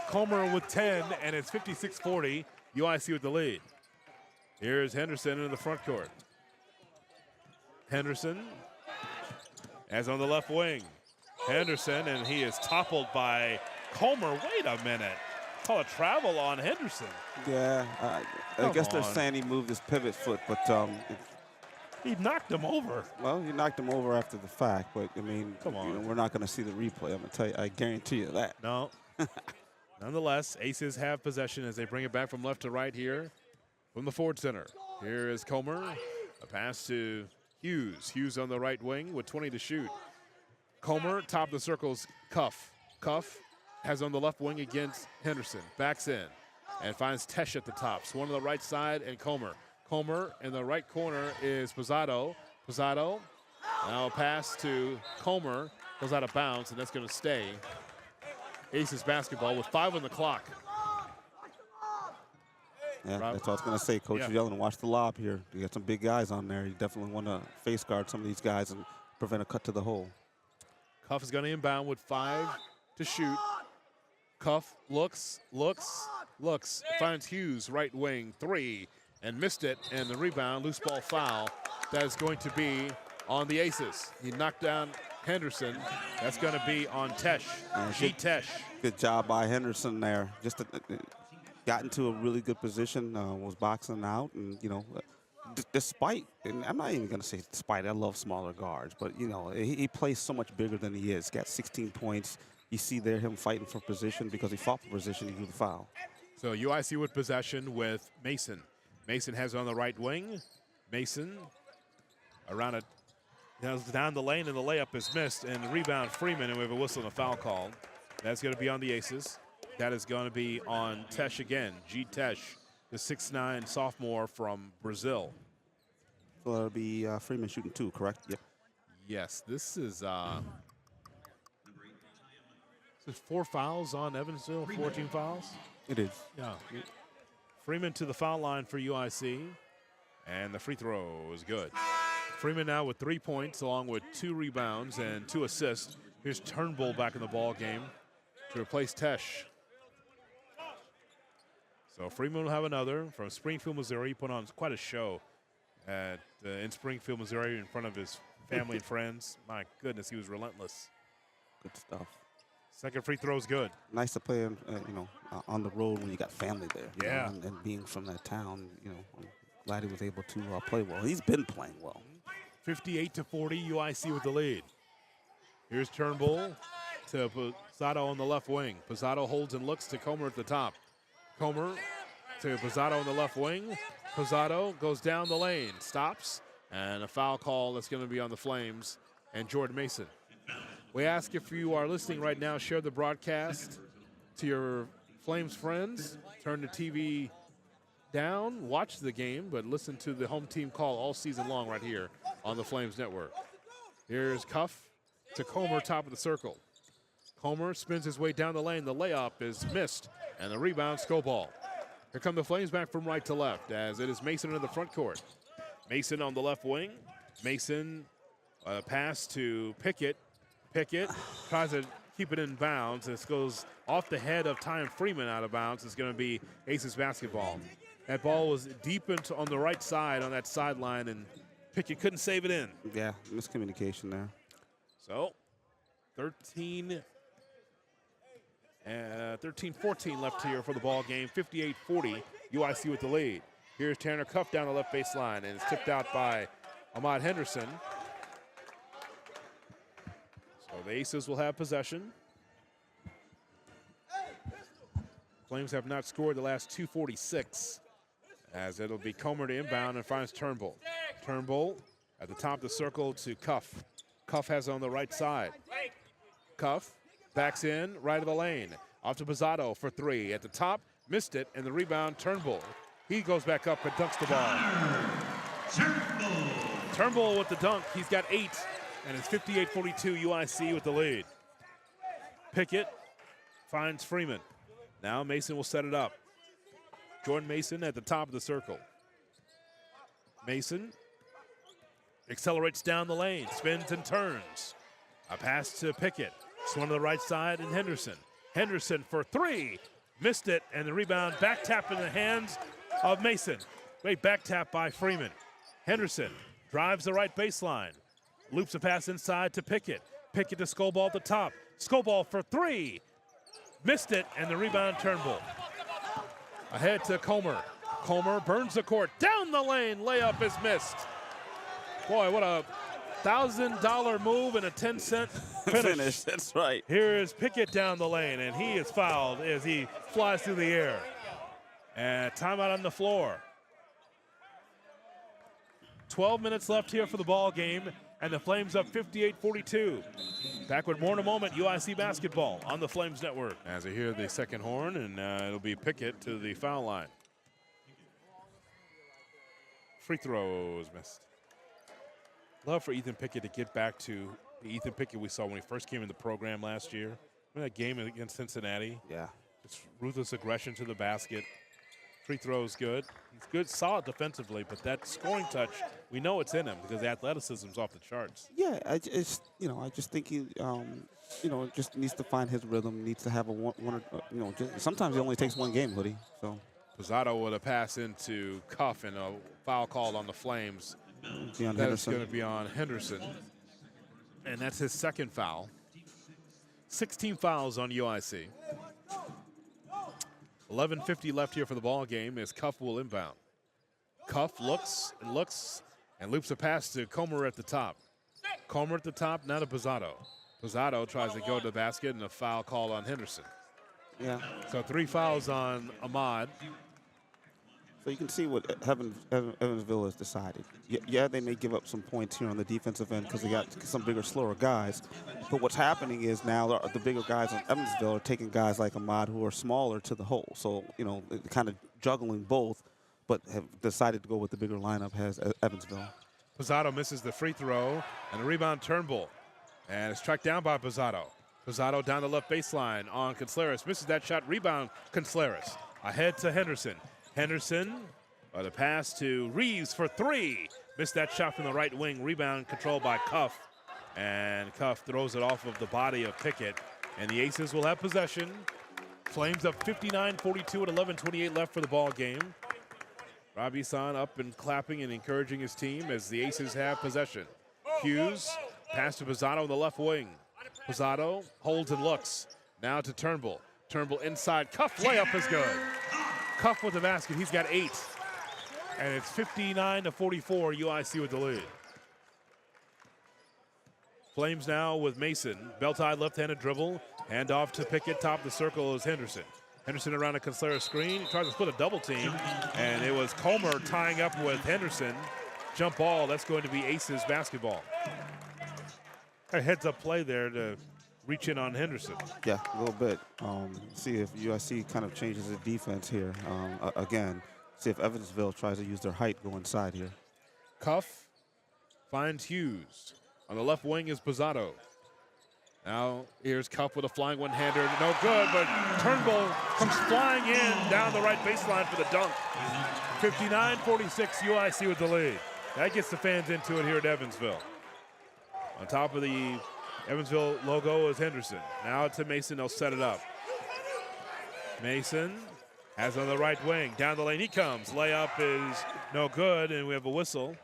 Comer with 10, and it's 56-40. UIC with the lead. Here's Henderson in the front court. Henderson as on the left wing. Henderson, and he is toppled by Comer. Wait a minute. Call a travel on Henderson. Yeah, I guess they're on. saying he moved his pivot foot, but He knocked him over. well, you knocked him over after the fact. But I mean, Come on. You know, we're not going to see the replay. I'm going to tell you. I guarantee you that. No. Nonetheless, Aces have possession as they bring it back from left to right here from the Ford Center. Here is Comer. A pass to Hughes. Hughes on the right wing with 20 to shoot. Comer, top of the circle's Cuff. Cuff has on the left wing against Henderson. Backs in and finds Tesh at the top. So one on the right side and Comer. Comer in the right corner is Posado. Posado now a pass to Comer. Goes out of bounds, and that's going to stay. Aces basketball with 5 on the clock. Yeah, Rob? that's all I was going to say. Coach is yelling, watch the lob here. You got some big guys on there. You definitely want to face guard some of these guys and prevent a cut to the hole. Cuff is going to inbound with 5 to shoot. Cuff looks, finds Hughes, right wing, 3, and missed it, and the rebound, loose ball foul. That is going to be on the Aces. He knocked down Henderson. That's going to be on Tesh. Tesh. Good job by Henderson there. Just got into a really good position, was boxing out, and, you know, despite, and I'm not even going to say despite, I love smaller guards, but, you know, he plays so much bigger than he is. Got 16 points. You see there him fighting for position because he fought for position. He drew the foul. So UIC with possession with Mason. Mason has it on the right wing. Mason around it. Down the lane, and the layup is missed, and the rebound Freeman, and we have a whistle and a foul called. That's going to be on the Aces. That is going to be on Tesh again. G. Tesh, the 6'9" sophomore from Brazil. So that'll be Freeman shooting 2, correct? Yep. Yes, this is 4 fouls on Evansville, 14 fouls. It is. Yeah. Freeman to the foul line for UIC, and the free throw is good. Freeman now with 3 points along with 2 rebounds and 2 assists. Here's Turnbull back in the ball game to replace Tesh. So Freeman will have another from Springfield, Missouri. He put on quite a show in Springfield, Missouri in front of his family and friends. My goodness, he was relentless. Good stuff. Second free throw is good. Nice to play, you know, on the road when you got family there. Yeah. You know, and being from that town, you know, I'm glad he was able to play well. He's been playing well. 58-40, UIC with the lead. Here's Turnbull to Posado on the left wing. Posado holds and looks to Comer at the top. Comer to Posado on the left wing. Posado goes down the lane, stops, and a foul call that's going to be on the Flames and Jordan Mason. We ask if you are listening right now, share the broadcast to your Flames friends. Turn the TV down, watch the game, but listen to the home team call all season long right here on the Flames Network. Here's Cuff to Comer, top of the circle. Comer spins his way down the lane. The layup is missed, and the rebound, Skoball. Here come the Flames back from right to left as it is Mason in the front court. Mason on the left wing. Mason pass to Pickett. Pickett tries to keep it in bounds. This goes off the head of Ty Freeman out of bounds. It's going to be Aces basketball. That ball was deep into on the right side on that sideline, and Pickett couldn't save it in. Yeah, miscommunication there. So 13-14 left here for the ball game. 58-40, UIC with the lead. Here's Tanner Cuff down the left baseline, and it's tipped out by Ahmad Henderson. So the Aces will have possession. Flames have not scored the last 2:46, as it'll be Comer to inbound and finds Turnbull. Turnbull at the top of the circle to Cuff. Cuff has it on the right side. Cuff backs in, right of the lane. Off to Posado for 3. At the top, missed it, and the rebound, Turnbull. He goes back up and dunks the ball. Turnbull with the dunk. He's got 8, and it's 58-42, UIC with the lead. Pickett finds Freeman. Now Mason will set it up. Jordan Mason at the top of the circle. Mason accelerates down the lane, spins and turns. A pass to Pickett. It's one to the right side, and Henderson. Henderson for 3. Missed it, and the rebound back tap in the hands of Mason. Great back tap by Freeman. Henderson drives the right baseline. Loops a pass inside to Pickett. Pickett to Skobal at the top. Skobal for three. Missed it, and the rebound Turnbull. Ahead to Comer. Comer burns the court. Down the lane. Layup is missed. Boy, what a $1,000 move and a 10-cent finish. That's right. Here is Pickett down the lane, and he is fouled as he flies through the air. And timeout on the floor. 12 minutes left here for the ball game, and the Flames up 58-42. Back with more in a moment. UIC basketball on the Flames Network. As I hear the second horn, and it'll be Pickett to the foul line. Free throws missed. Love for Ethan Pickett to get back to the Ethan Pickett we saw when he first came in the program last year. Remember that game against Cincinnati? Yeah. Just ruthless aggression to the basket. Free throws good. He's good, solid defensively, but that scoring touch, we know it's in him because the athleticism's off the charts. Yeah, I just think he, just needs to find his rhythm. Needs to have sometimes it only takes one game, Hoodie. So. Pizzato with a pass into Cuff and a foul called on the Flames. That is going to be on Henderson. And that's his second foul. 16 fouls on UIC. 11:50 left here for the ball game as Cuff will inbound. Cuff looks and loops a pass to Comer at the top. Comer at the top, now to Pizzato. Pizzato tries to go to the basket and a foul called on Henderson. Yeah. So 3 fouls on Ahmad. So you can see what Evansville has decided. Yeah, they may give up some points here on the defensive end because they got some bigger, slower guys. But what's happening is now the bigger guys on Evansville are taking guys like Ahmad who are smaller to the hole. So, kind of juggling both, but have decided to go with the bigger lineup has Evansville. Pizzato misses the free throw, and the rebound Turnbull. And it's tracked down by Pizzato. Pizzato down the left baseline on Contreras. Misses that shot, rebound Contreras. Ahead to Henderson. Henderson, the pass to Reeves for three. Missed that shot from the right wing. Rebound controlled by Cuff. And Cuff throws it off of the body of Pickett. And the Aces will have possession. Flames up 59-42 at 11:28 left for the ball game. Robbie San up and clapping and encouraging his team as the Aces have possession. Hughes, pass to Pizzato on the left wing. Pizzato holds and looks. Now to Turnbull. Turnbull inside. Cuff layup is good. Cuff with the basket. He's got 8. And it's 59-44. UIC with the lead. Flames now with Mason. Belt-tied left-handed dribble. Hand off to Pickett. Top of the circle is Henderson. Henderson around a Contreras screen. He tries to split a double team. And it was Comer tying up with Henderson. Jump ball. That's going to be Aces basketball. A heads-up play there to reach in on Henderson. Yeah, a little bit. See if USC kind of changes the defense here. Again, see if Evansville tries to use their height, go inside here. Cuff finds Hughes. On the left wing is Pizzato. Now here's Cuff with a flying one-hander. No good, but Turnbull comes flying in down the right baseline for the dunk. 59-46, UIC with the lead. That gets the fans into it here at Evansville. On top of the Evansville logo is Henderson. Now to Mason, they'll set it up. Mason has on the right wing. Down the lane he comes. Layup is no good, and we have a whistle.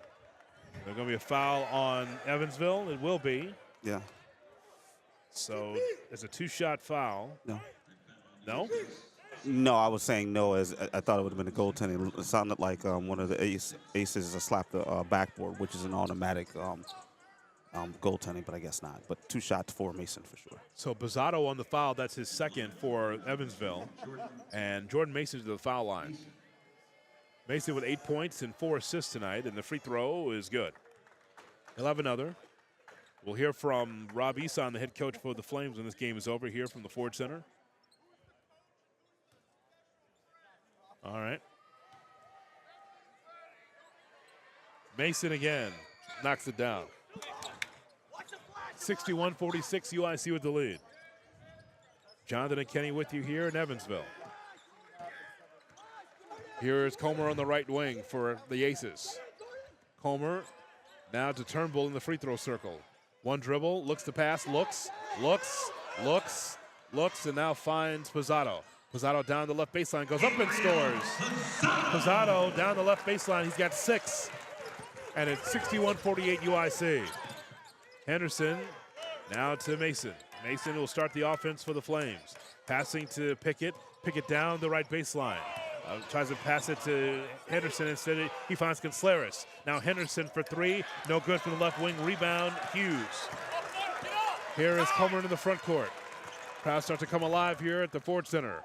There's going to be a foul on Evansville. It will be. Yeah. So it's a 2-shot foul. No. No? No, I was saying no as I thought it would have been a goaltending. It sounded like one of the aces slapped the backboard, which is an automatic goaltending, but I guess not. But 2 shots for Mason for sure. So Pizzato on the foul. That's his second for Evansville. And Jordan Mason to the foul line. Mason with 8 points and 4 assists tonight, and the free throw is good. He'll have another. We'll hear from Rob Eson, the head coach for the Flames, when this game is over here from the Ford Center. All right. Mason again knocks it down. 61-46, UIC with the lead. Jonathan and Kenny with you here in Evansville. Here is Comer on the right wing for the Aces. Comer now to Turnbull in the free throw circle. One dribble, looks to pass, looks, and now finds Pizzato. Pizzato down the left baseline, goes up and scores. Pizzato down the left baseline, he's got 6. And it's 61-48 UIC. Henderson Now to Mason. Mason will start the offense for the Flames. Passing to Pickett. Pickett down the right baseline. Tries to pass it to Henderson. Instead, he finds Contreras. Now Henderson for three. No good from the left wing. Rebound, Hughes. Here is Comer into the front court. Crowd starts to come alive here at the Ford Center.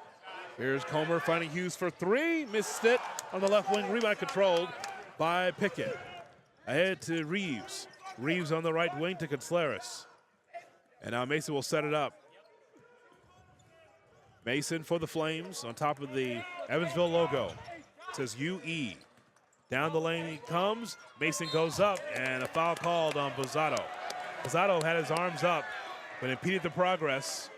Here's Comer finding Hughes for three. Missed it on the left wing. Rebound controlled by Pickett. Ahead to Reeves. Reeves on the right wing to Contreras. And now Mason will set it up. Mason for the Flames on top of the Evansville logo. It says UE. Down the lane he comes. Mason goes up, and a foul called on Bozzato. Bozzato had his arms up, but impeded the progress.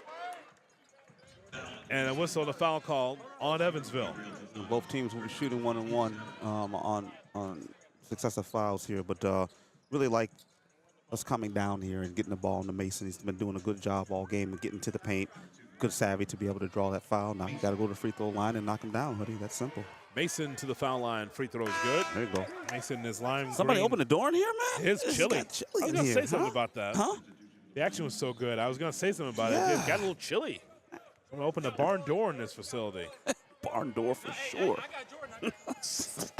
And a whistle and a foul call on Evansville. Both teams will be shooting 1-on-1 on successive fouls here, but really like us coming down here and getting the ball into Mason. He's been doing a good job all game of getting to the paint. Good savvy to be able to draw that foul. Now you got to go to the free throw line and knock him down, Hoodie. That's simple. Mason to the foul line. Free throw is good. There you go. Mason is lime Somebody green. open the door in here, man? It's chilly. I I was going to say something about that. Huh? The action was so good. I was going to say something about it. It got a little chilly. I'm going to open the barn door in this facility. Barn door for sure.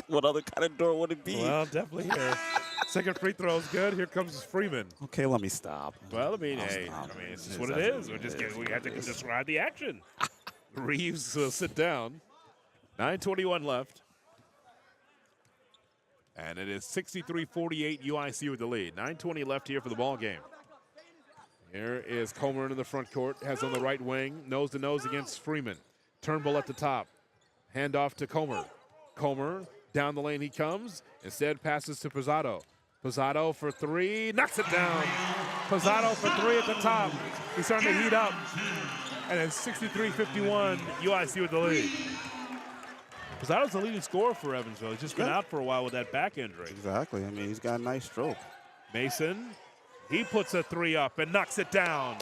What other kind of door would it be? Well, definitely here. Second free throw is good. Here comes Freeman. Okay, let me stop. Well, I mean, I'll hey, stop. I mean, it's just what it is. We have to describe the action. Reeves will sit down. 9:21 left. And it is 63-48 UIC with the lead. 9:20 left here for the ball game. Here is Comer into the front court. Has on the right wing. Nose to nose against Freeman. Turnbull at the top. Hand off to Comer. Comer down the lane he comes. Instead passes to Pizzato. Pizzato for three. Knocks it down. Pizzato for three at the top. He's starting to heat up. And it's 63-51 UIC with the lead. Pizzato's the leading scorer for Evansville. He's just been out for a while with that back injury. Exactly. I mean, he's got a nice stroke. Mason, he puts a three up and knocks it down.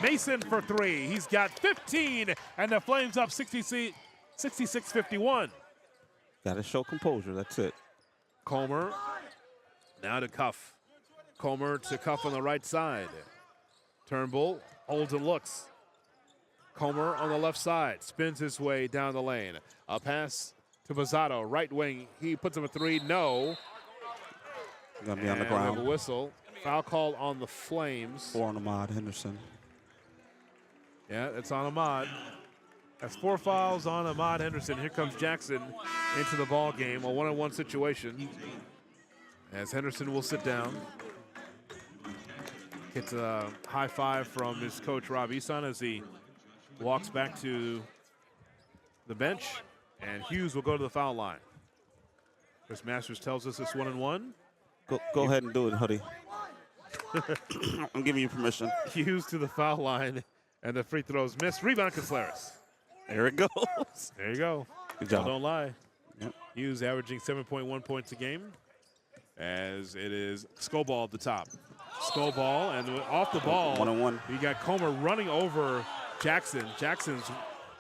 Mason for three. He's got 15, and the Flames up 66-51. Got to show composure. That's it. Comer, now to Cuff. Comer to Cuff on the right side. Turnbull holds and looks. Comer on the left side, spins his way down the lane. A pass to Pizzato, right wing. He puts up a three, no. Gonna be on the And we have ground. a whistle. Foul called on the Flames. 4 on Ahmad Henderson. Yeah, it's on Ahmad. That's 4 fouls on Ahmad Henderson. Here comes Jackson into the ball game, a one-on-one situation. As Henderson will sit down. Gets a high five from his coach, Rob Eason, as he walks back to the bench, and Hughes will go to the foul line. Chris Masters tells us it's 1-1. Go ahead and do it, Hoodie. I'm giving you permission. Hughes to the foul line, and the free throws missed. Rebound, Contreras. There it goes. There you go. Good job. Don't lie. Yep. Hughes averaging 7.1 points a game, as it is Skoball at the top. Skoball, and off the ball, 1-on-1. you got Comer running over Jackson. Jackson's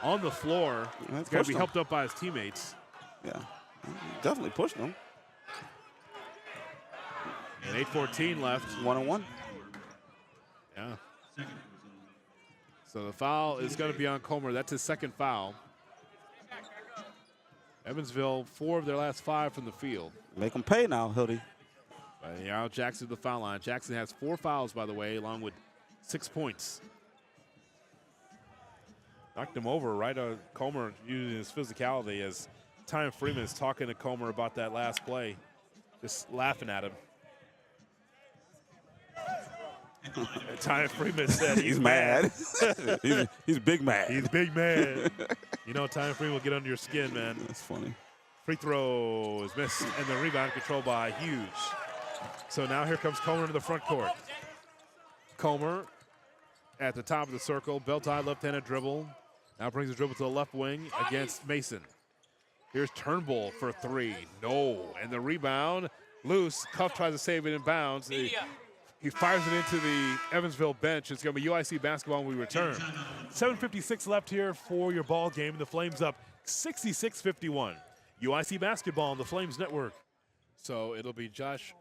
on the floor. Yeah, He's got to pushed be him. helped up by his teammates. Yeah, definitely pushed him. And 8:14 left. 1-on-1. Yeah. So the foul is going to be on Comer. That's his second foul. Evansville, 4 of their last 5 from the field. Make him pay now, Hoodie. Now Jackson to the foul line. Jackson has 4 fouls, by the way, along with 6 points. Knocked him over right on Comer using his physicality as Ty Freeman is talking to Comer about that last play, just laughing at him. And Ty Freeman said He's mad. he's big mad. He's big mad. You know, Ty Freeman will get under your skin, man. That's funny. Free throw is missed, and the rebound controlled by Hughes. So now here comes Comer to the front court. Comer at the top of the circle, belt-high left-handed dribble. Now brings the dribble to the left wing against Mason. Here's Turnbull for 3. No. And the rebound, loose. Cuff tries to save it in bounds. He fires it into the Evansville bench. It's going to be UIC basketball when we return. 7:56 left here for your ball game. The Flames up 66-51. UIC basketball on the Flames Network. So it'll be Josh.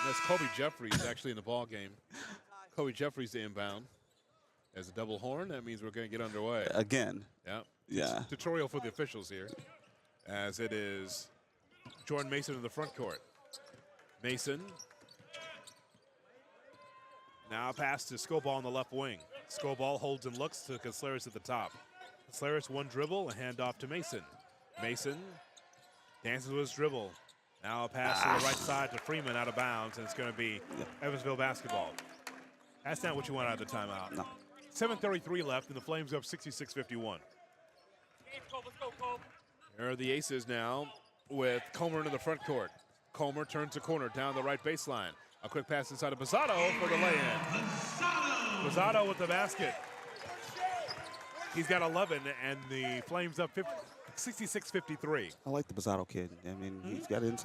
That's Kobe Jeffries actually in the ball game. Kobe Jeffries to inbound. As a double horn, that means we're going to get underway. Again. Yeah. Yeah. Tutorial for the officials here. As it is Jordan Mason in the front court. Mason. Now pass to Scoball on the left wing. Scoball holds and looks to Consleris at the top. Consleris one dribble, a handoff to Mason. Mason dances with his dribble. Now a pass to the right side to Freeman out of bounds, and it's going to be Evansville basketball. That's not what you want out of the timeout. No. 7:33 left, and the Flames up 66-51. Here are the Aces now with Comer into the front court. Comer turns the corner down the right baseline. A quick pass inside of Bozzato for the lay-in. Bozzato with the basket. He's got 11, and the Flames up 66-53. I like the Bozzato kid. I mean, he's got an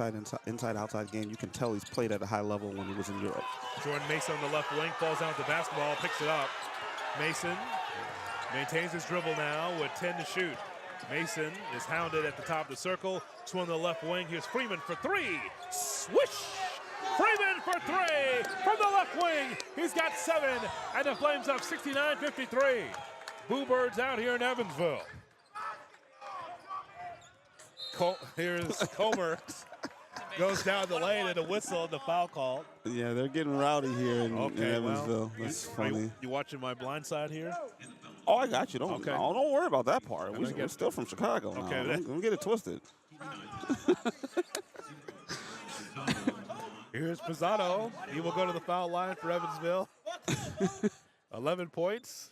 inside-outside game. You can tell he's played at a high level when he was in Europe. Jordan Mason on the left wing falls down with the basketball, picks it up. Mason maintains his dribble now with 10 to shoot. Mason is hounded at the top of the circle. Two on the left wing. Here's Freeman for three. Swish! Freeman for three from the left wing. He's got 7, and the Flames up 69-53. Boo Birds out here in Evansville. Here's Comer. Goes down the lane and a whistle and the foul call. Yeah, they're getting rowdy here in Evansville. That's funny. You watching my blind side here? Oh, I got you. Don't worry about that part. We're still from Chicago now. Okay, Don't get it twisted. Here's Bozzato. He will go to the foul line for Evansville. 11 points.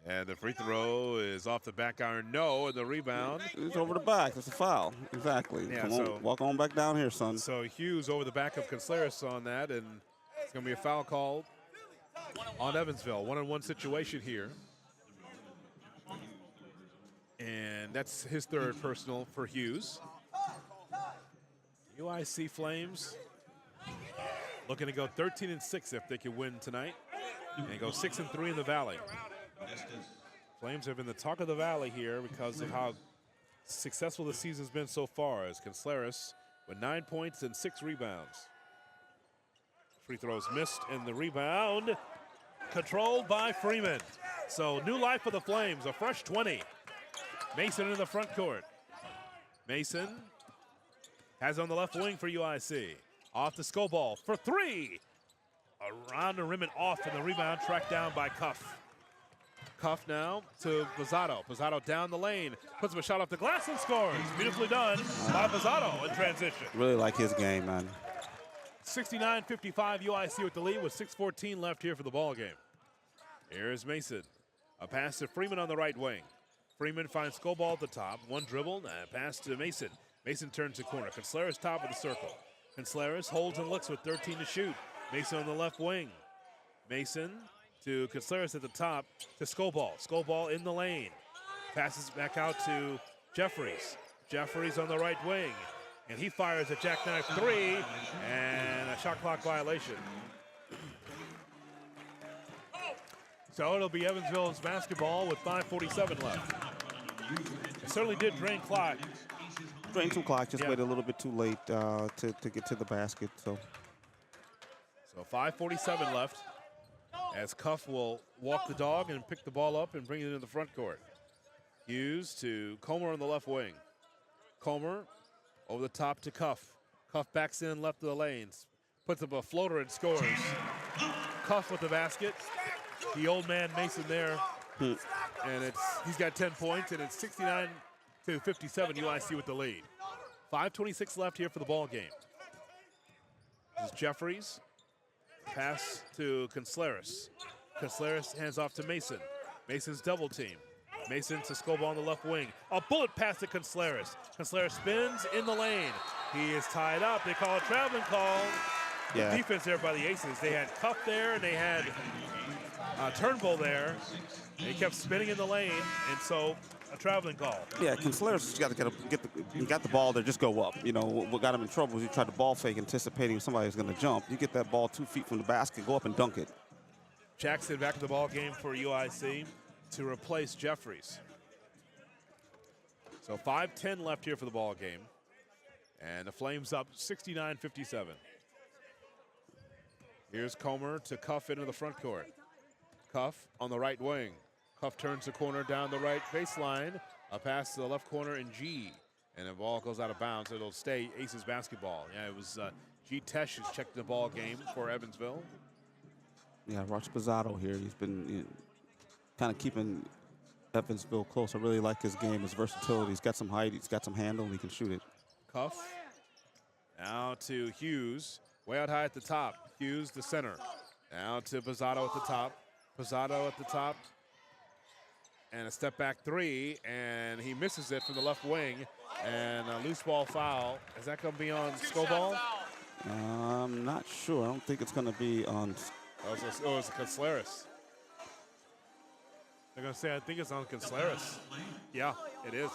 And the free throw is off the back iron. No, and the rebound. It's over the back. It's a foul. Exactly. Yeah, Come on, walk on back down here, son. So Hughes over the back of Consleris on that, and it's going to be a foul called on Evansville. One-on-one situation here. And that's his third personal for Hughes. UIC Flames looking to go 13-6 if they can win tonight, and go 6-3 in the Valley. Flames have been the talk of the Valley here because of how successful the season's been so far, as Consleris with 9 points and 6 rebounds. Free throws missed, and the rebound controlled by Freeman. So new life for the Flames, a fresh 20. Mason in the front court. Mason has on the left wing for UIC. Off to Scoball for three. Around the rim and off, and the rebound tracked down by Cuff. Cuff now to Bozzato. Bozzato down the lane, puts up a shot off the glass and scores. Beautifully done by Bozzato in transition. Really like his game, man. 69-55 UIC with the lead with 6:14 left here for the ball game. Here's Mason. A pass to Freeman on the right wing. Freeman finds Scoball at the top. One dribble, and a pass to Mason. Mason turns the corner. Consleris top of the circle. Consleris holds and looks with 13 to shoot. Mason on the left wing. Mason to Consleris at the top to Scoball. Scoball in the lane. Passes back out to Jeffries. Jeffries on the right wing. And he fires a jackknife three, and a shot clock violation. So it'll be Evansville's basketball with 5:47 left. It certainly did drain clock. Drained some clock, just waited a little bit too late to get to the basket. So 5:47 left, as Cuff will walk the dog and pick the ball up and bring it into the front court. Hughes to Comer on the left wing. Comer over the top to Cuff. Cuff backs in left of the lanes, puts up a floater and scores. Cuff with the basket. The old man Mason there, and he's got 10 points, and it's 69-57 UIC with the lead. 5:26 left here for the ball game. This is Jeffries. Pass to Consleris. Consleris hands off to Mason. Mason's double team. Mason to Scoball on the left wing. A bullet pass to Consleris. Consleris spins in the lane. He is tied up. They call a traveling call. yeah, The defense there by the Aces. They had Cuff there, and they had Turnbull there. And he kept spinning in the lane, and so a traveling call. yeah. Consleris got the ball there, just go up. You know what got him in trouble was he tried to ball fake, anticipating somebody was going to jump. You get that ball 2 feet from the basket, go up and dunk it. Jackson back in the ball game for UIC to replace Jeffries. So 5:10 left here for the ball game, and the Flames up 69-57. Here's Comer to Cuff into the front court. Cuff on the right wing. Cuff turns the corner down the right baseline. A pass to the left corner in G. And the ball goes out of bounds. It'll stay Aces basketball. Yeah, it was G. Tesh who's checked the ball game for Evansville. Yeah, Roch Pizzato here. He's been kind of keeping Evansville close. I really like his game, his versatility. He's got some height, he's got some handle, and he can shoot it. Cuff. Now to Hughes. Way out high at the top. Hughes, the center. Now to Pizzato at the top. Pizzato at the top. And a step back three, and he misses it from the left wing. And a loose ball foul. Is that going to be on Scoball? I'm not sure. I don't think it's going to be on. Oh, it's Contreras. They're going to say, I think it's on Contreras. Yeah, it is.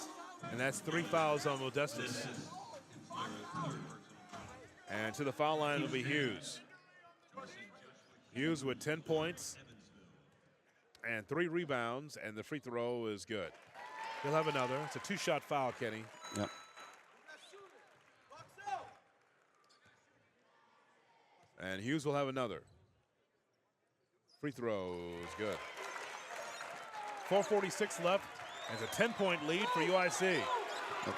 And that's 3 fouls on Modestus. And to the foul line will be Hughes. Hughes with 10 points and 3 rebounds, and the free throw is good. He'll have another. It's a 2-shot foul, Kenny. Yep. And Hughes will have another. Free throw is good. 4:46 left. There's a 10-point lead for UIC.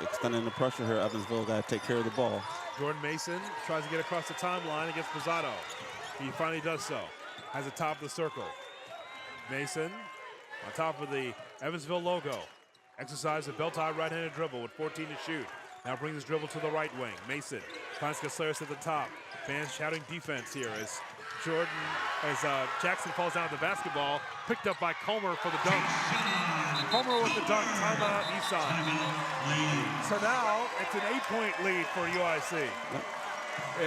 Extending the pressure here. Evansville got to take care of the ball. Jordan Mason tries to get across the timeline against Pizzato. He finally does so. Has the top of the circle. Mason on top of the Evansville logo. Exercise a belt-high right-handed dribble with 14 to shoot. Now brings his dribble to the right wing. Mason finds Caceres at the top. Fans shouting defense here as Jackson falls down with the basketball. Picked up by Comer for the dunk. Comer with the dunk. Timeout, Eastside. So now it's an 8-point lead for UIC. Yep.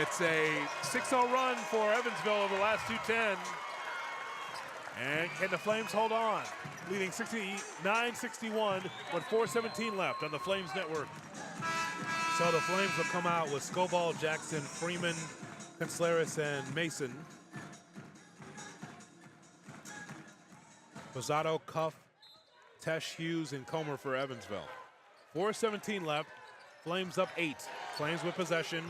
It's a 6-0 run for Evansville over the last 2:10. And can the Flames hold on? Leading 69-61 with 4:17 left on the Flames network. So the Flames will come out with Scoball, Jackson, Freeman, Caceres, and Mason. Pizzato, Cuff, Tesh, Hughes, and Comer for Evansville. 4:17 left. Flames up 8. Flames with possession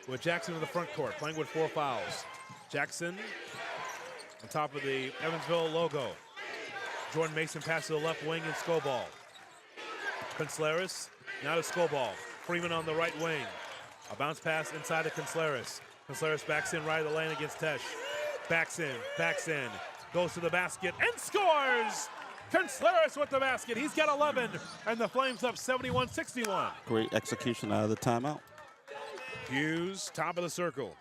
with Jackson in the front court, playing with 4 fouls. Jackson on top of the Evansville logo. Jordan Mason passes to the left wing and Scoball. Caceres now to Scoball. Freeman on the right wing. A bounce pass inside to Caceres. Caceres backs in right of the lane against Tesh. Backs in, goes to the basket and scores! Caceres with the basket. He's got 11, and the Flames up 71-61. Great execution out of the timeout. Hughes, top of the circle.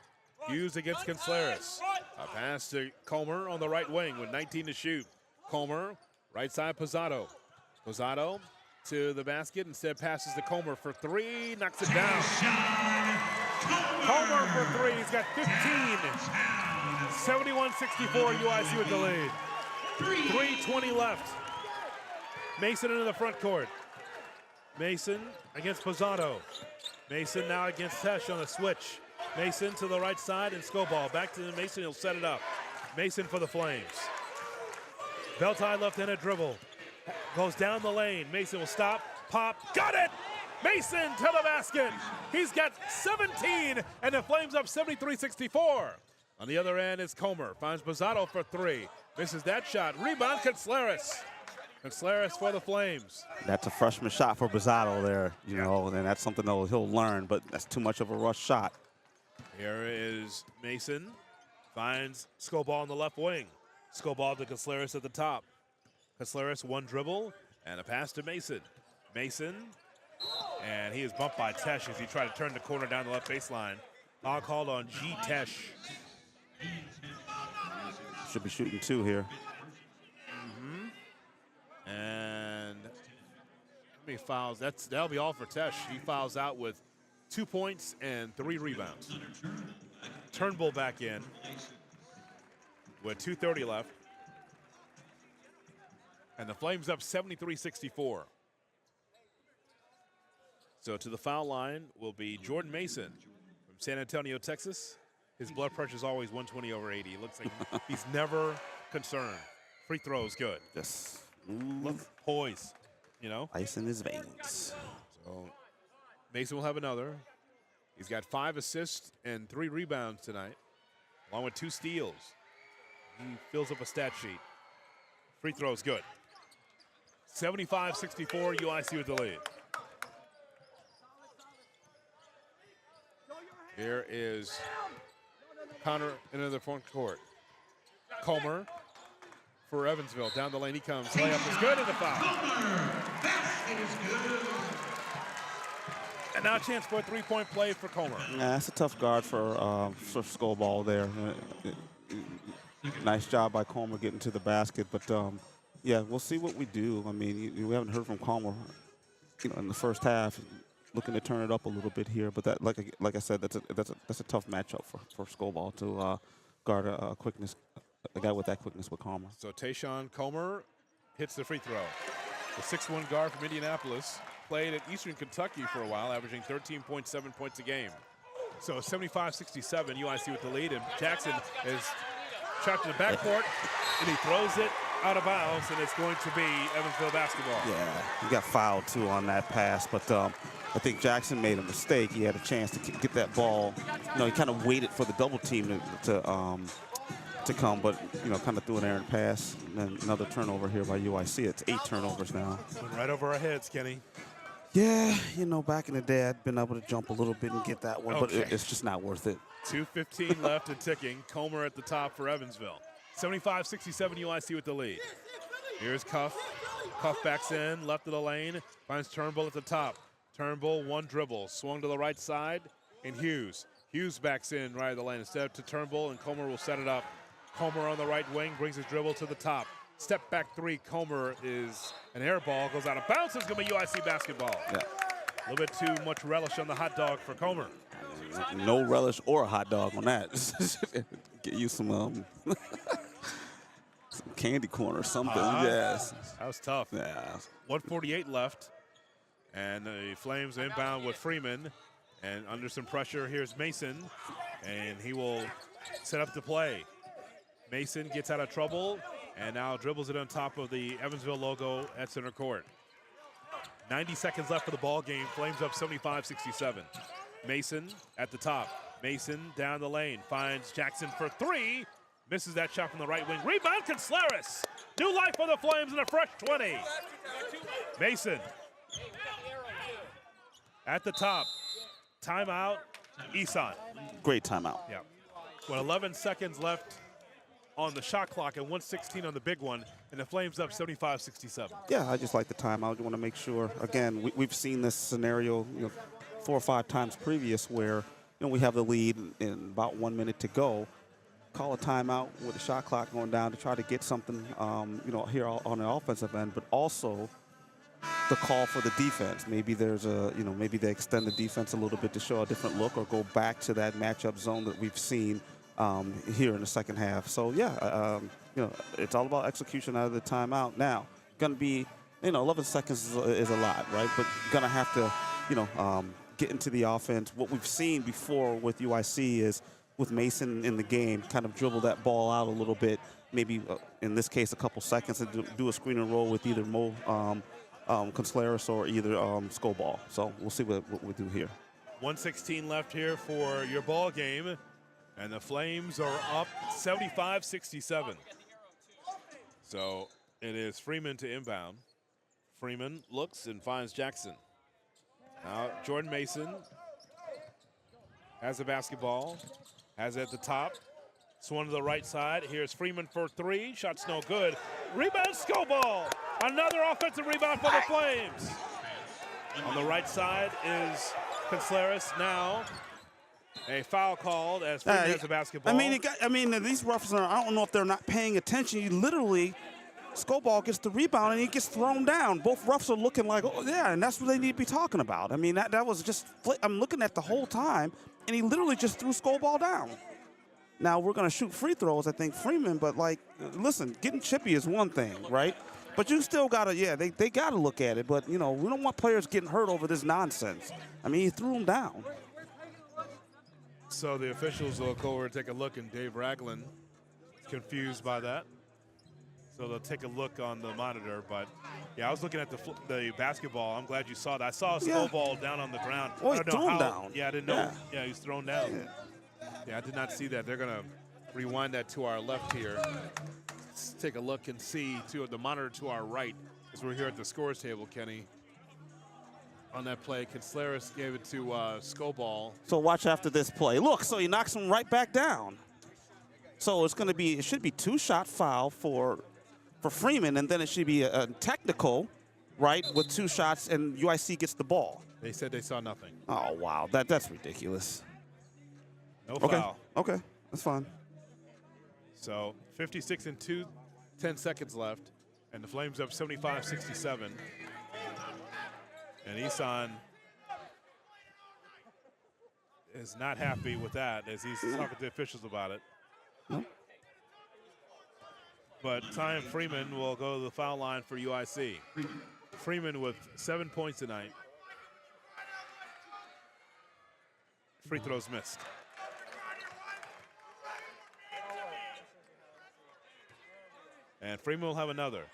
Hughes against Caceres. A pass to Comer on the right wing with 19 to shoot. Comer, right side Pizzato. Pizzato to the basket, instead passes to Comer for 3, knocks it down. Comer for 3, he's got 15. 71-64, UIC with the lead. 3:20 left. Mason into the front court. Mason against Pizzato. Mason now against Tesh on the switch. Mason to the right side and Scoball. Back to Mason, he'll set it up. Mason for the Flames. Belt-high left-handed dribble. Goes down the lane. Mason will stop, pop, got it! Mason to the basket. He's got 17, and the Flames up 73-64. On the other end is Comer. Finds Pizzato for 3. Misses that shot. Rebound, Caceres. Caceres for the Flames. That's a freshman shot for Pizzato there, you know, and that's something that he'll learn, but that's too much of a rush shot. Here is Mason. Finds Scoball on the left wing. Scoball to Caceres at the top. Caceres, one dribble, and a pass to Mason. Mason, and he is bumped by Tesh as he tried to turn the corner down the left baseline. Foul called on G. Tesh. Should be shooting 2 here. And how many fouls? That'll be all for Tesh. He fouls out with 2 points and 3 rebounds. Turnbull back in with 2:30 left. And the Flames up 73-64. So to the foul line will be Jordan Mason from San Antonio, Texas. His blood pressure is always 120/80. It looks like he's never concerned. Free throw is good. Yes. Look, poise, you know. Ice in his veins. So Mason will have another. He's got 5 assists and 3 rebounds tonight. along with 2 steals. He fills up a stat sheet. Free throw's good. 75-64, UIC with the lead. Here is Connor into the front court. Comer for Evansville. Down the lane he comes. Layup is good and the foul. And now a chance for a 3-point play for Comer. Yeah, that's a tough guard for Skoball there. Nice job by Comer getting to the basket, but yeah, we'll see what we do. I mean, we haven't heard from Comer, in the first half. Looking to turn it up a little bit here, but that, like I said, that's a tough matchup for Skoball to guard a guy with that quickness with Comer. So Tayshawn Comer hits the free throw. The 6'1" guard from Indianapolis played at Eastern Kentucky for a while, averaging 13.7 points a game. So 75-67, UIC with the lead, and Jackson is trapped in the backcourt, and he throws it out of bounds, and it's going to be Evansville basketball. Yeah, he got fouled too on that pass, but I think Jackson made a mistake. He had a chance to get that ball. He kind of waited for the double team to come, but kind of threw an errant pass. And then another turnover here by UIC. It's 8 turnovers now. Right over our heads, Kenny. Yeah, back in the day, I'd been able to jump a little bit and get that one, but it's just not worth it. 2:15 left and ticking. Comer at the top for Evansville. 75-67, UIC with the lead. Here's Cuff. Cuff backs in, left of the lane, finds Turnbull at the top. Turnbull, 1 dribble, swung to the right side, and Hughes. Hughes backs in right of the lane instead to Turnbull, and Comer will set it up. Comer on the right wing brings his dribble to the top. Step back 3, Comer is an air ball, goes out of bounds. It's going to be UIC basketball. Yeah. A little bit too much relish on the hot dog for Comer. No relish or a hot dog on that. Get you some candy corn or something. Yes. That was tough. Yeah. 1:48 left. And the Flames inbound with Freeman. And under some pressure, here's Mason. And he will set up the play. Mason gets out of trouble and now dribbles it on top of the Evansville logo at center court. 90 seconds left for the ball game. Flames up 75-67. Mason at the top. Mason down the lane. Finds Jackson for 3. Misses that shot from the right wing. Rebound, Conslaris. New life for the Flames in a fresh 20. Mason at the top. Timeout, Eson. Great timeout. Yeah. 11 seconds left on the shot clock and 1:16 on the big one, and the Flames up 75-67. Yeah, I just like the timeout. You want to make sure. Again, we've seen this scenario 4 or 5 times previous where we have the lead in about 1 minute to go. Call a timeout with the shot clock going down to try to get something, here on the offensive end, but also the call for the defense. Maybe there's maybe they extend the defense a little bit to show a different look or go back to that matchup zone that we've seen here in the second half. So yeah, it's all about execution out of the timeout. Now, gonna be 11 seconds is a lot, right? But gonna have to get into the offense. What we've seen before with UIC is with Mason in the game, kind of dribble that ball out a little bit. Maybe in this case, a couple seconds and do a screen and roll with either Conslaris or either Skoball. So we'll see what we do here. 1:16 left here for your ball game, and the Flames are up 75-67. So it is Freeman to inbound. Freeman looks and finds Jackson. Now Jordan Mason has the basketball, has it at the top. Swung to the right side. Here's Freeman for 3. Shot's no good. Rebound, Skoball. Another offensive rebound for the Flames. On the right side is Conslaris. Now a foul called as Freeman has the basketball. These refs I don't know if they're not paying attention. You literally, Skoball gets the rebound and he gets thrown down. Both refs are looking like, oh yeah, and that's what they need to be talking about. I mean, that was just, I'm looking at the whole time, and he literally just threw Skoball down. Now we're going to shoot free throws, I think, Freeman, but listen, getting chippy is one thing, right? But you still got to, they got to look at it. But, we don't want players getting hurt over this nonsense. I mean, he threw him down. So the officials will go over and take a look, and Dave Ragland is confused by that. So they'll take a look on the monitor. But, yeah, I was looking at the basketball. I'm glad you saw that. I saw a Skoball down on the ground. Oh, he threw him down. Yeah, I didn't know. Yeah, he was thrown down. Yeah, I did not see that. They're going to rewind that to our left here. Let's take a look and see to the monitor to our right as we're here at the scores table, Kenny. On that play, Contreras gave it to Skobal. So watch after this play. Look, so he knocks him right back down. So it's going to be, it should be 2-shot foul for Freeman, and then it should be a technical, right, with 2 shots, and UIC gets the ball. They said they saw nothing. Oh, wow, that's ridiculous. No foul. Okay, that's fine. So 56 and 10 seconds left, and the Flames up 75-67. And Isan is not happy with that as he's talking to officials about it. But Tyon Freeman will go to the foul line for UIC. Freeman with 7 points tonight. Free throws missed. And Freeman will have another.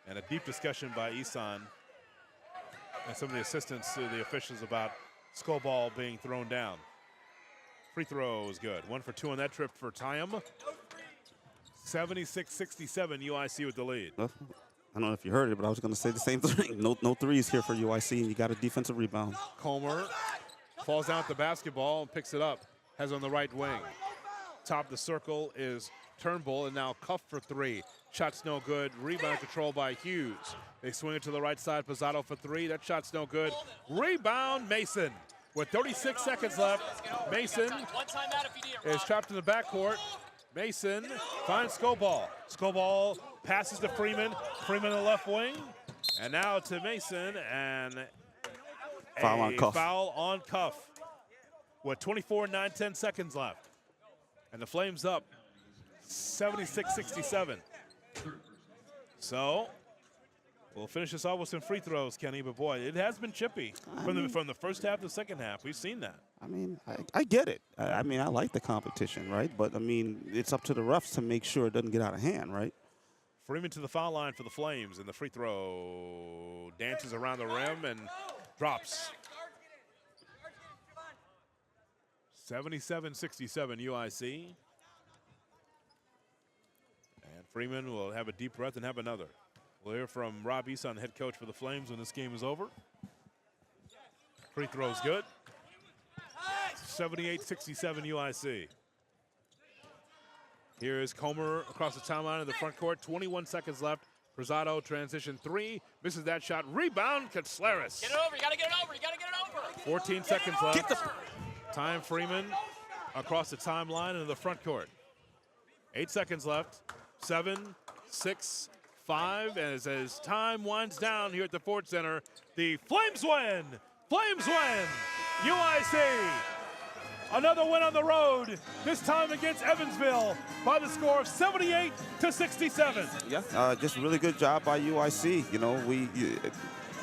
And a deep discussion by Isan and some of the assistants to the officials about Skobal being thrown down. Free throw is good. 1 for 2 on that trip for Tyon. 76-67, UIC with the lead. I don't know if you heard it, but I was going to say the same thing. No threes here for UIC, and you got a defensive rebound. Comer falls down at the basketball and picks it up. Has on the right wing. Top of the circle is Turnbull, and now Cuff for 3. Shot's no good. Rebound controlled by Hughes. They swing it to the right side. Pizzato for 3. That shot's no good. Rebound, Mason. With 36 seconds left, Mason is trapped in the backcourt. Mason finds Skobal. Skobal passes to Freeman. Freeman in the left wing. And now to Mason, and Foul on Cuff. Foul on Cuff. With 24, 9, 10 seconds left. And the Flames up 76-67. So we'll finish this off with some free throws, Kenny. But boy, it has been chippy from the first half to the second half. We've seen that. I mean, I get it. I mean, I like the competition, right? But, I mean, it's up to the refs to make sure it doesn't get out of hand, right? Freeman to the foul line for the Flames, and the free throw dances around the rim and drops. 77-67 UIC. And Freeman will have a deep breath and have another. We'll hear from Rob Eason, head coach for the Flames, when this game is over. Free throw's good. 78-67 UIC. Here is Comer across the timeline in the front court. 21 seconds left. Pizzato transition 3. Misses that shot. Rebound, Contreras. Get it over. You got to get it over. You got to get it over. 14 seconds left. Tyon Freeman across the timeline in the front court. 8 seconds left. 7, 6, 5. As time winds down here at the Ford Center, the Flames win. Flames win. UIC. Another win on the road, this time against Evansville by the score of 78-67. Yeah, just a really good job by UIC.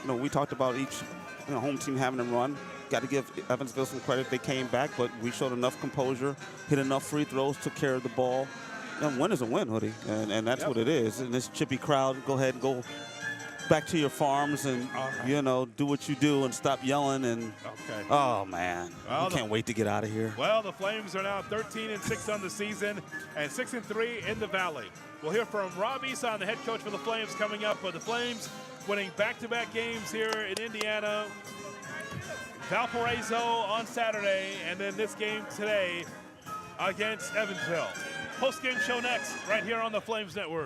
We talked about each home team having a run. Got to give Evansville some credit. They came back, but we showed enough composure, hit enough free throws, took care of the ball. Win is a win, Hoodie, and that's what it is. And this chippy crowd, go ahead and go back to your farms and, do what you do and stop yelling. And oh, man, I can't wait to get out of here. Well, the Flames are now 13-6 on the season and 6-3 in the Valley. We'll hear from Rob Eason, the head coach for the Flames, coming up. But the Flames winning back-to-back games here in Indiana. Valparaiso on Saturday, and then this game today against Evansville. Post-game show next, right here on the Flames Network.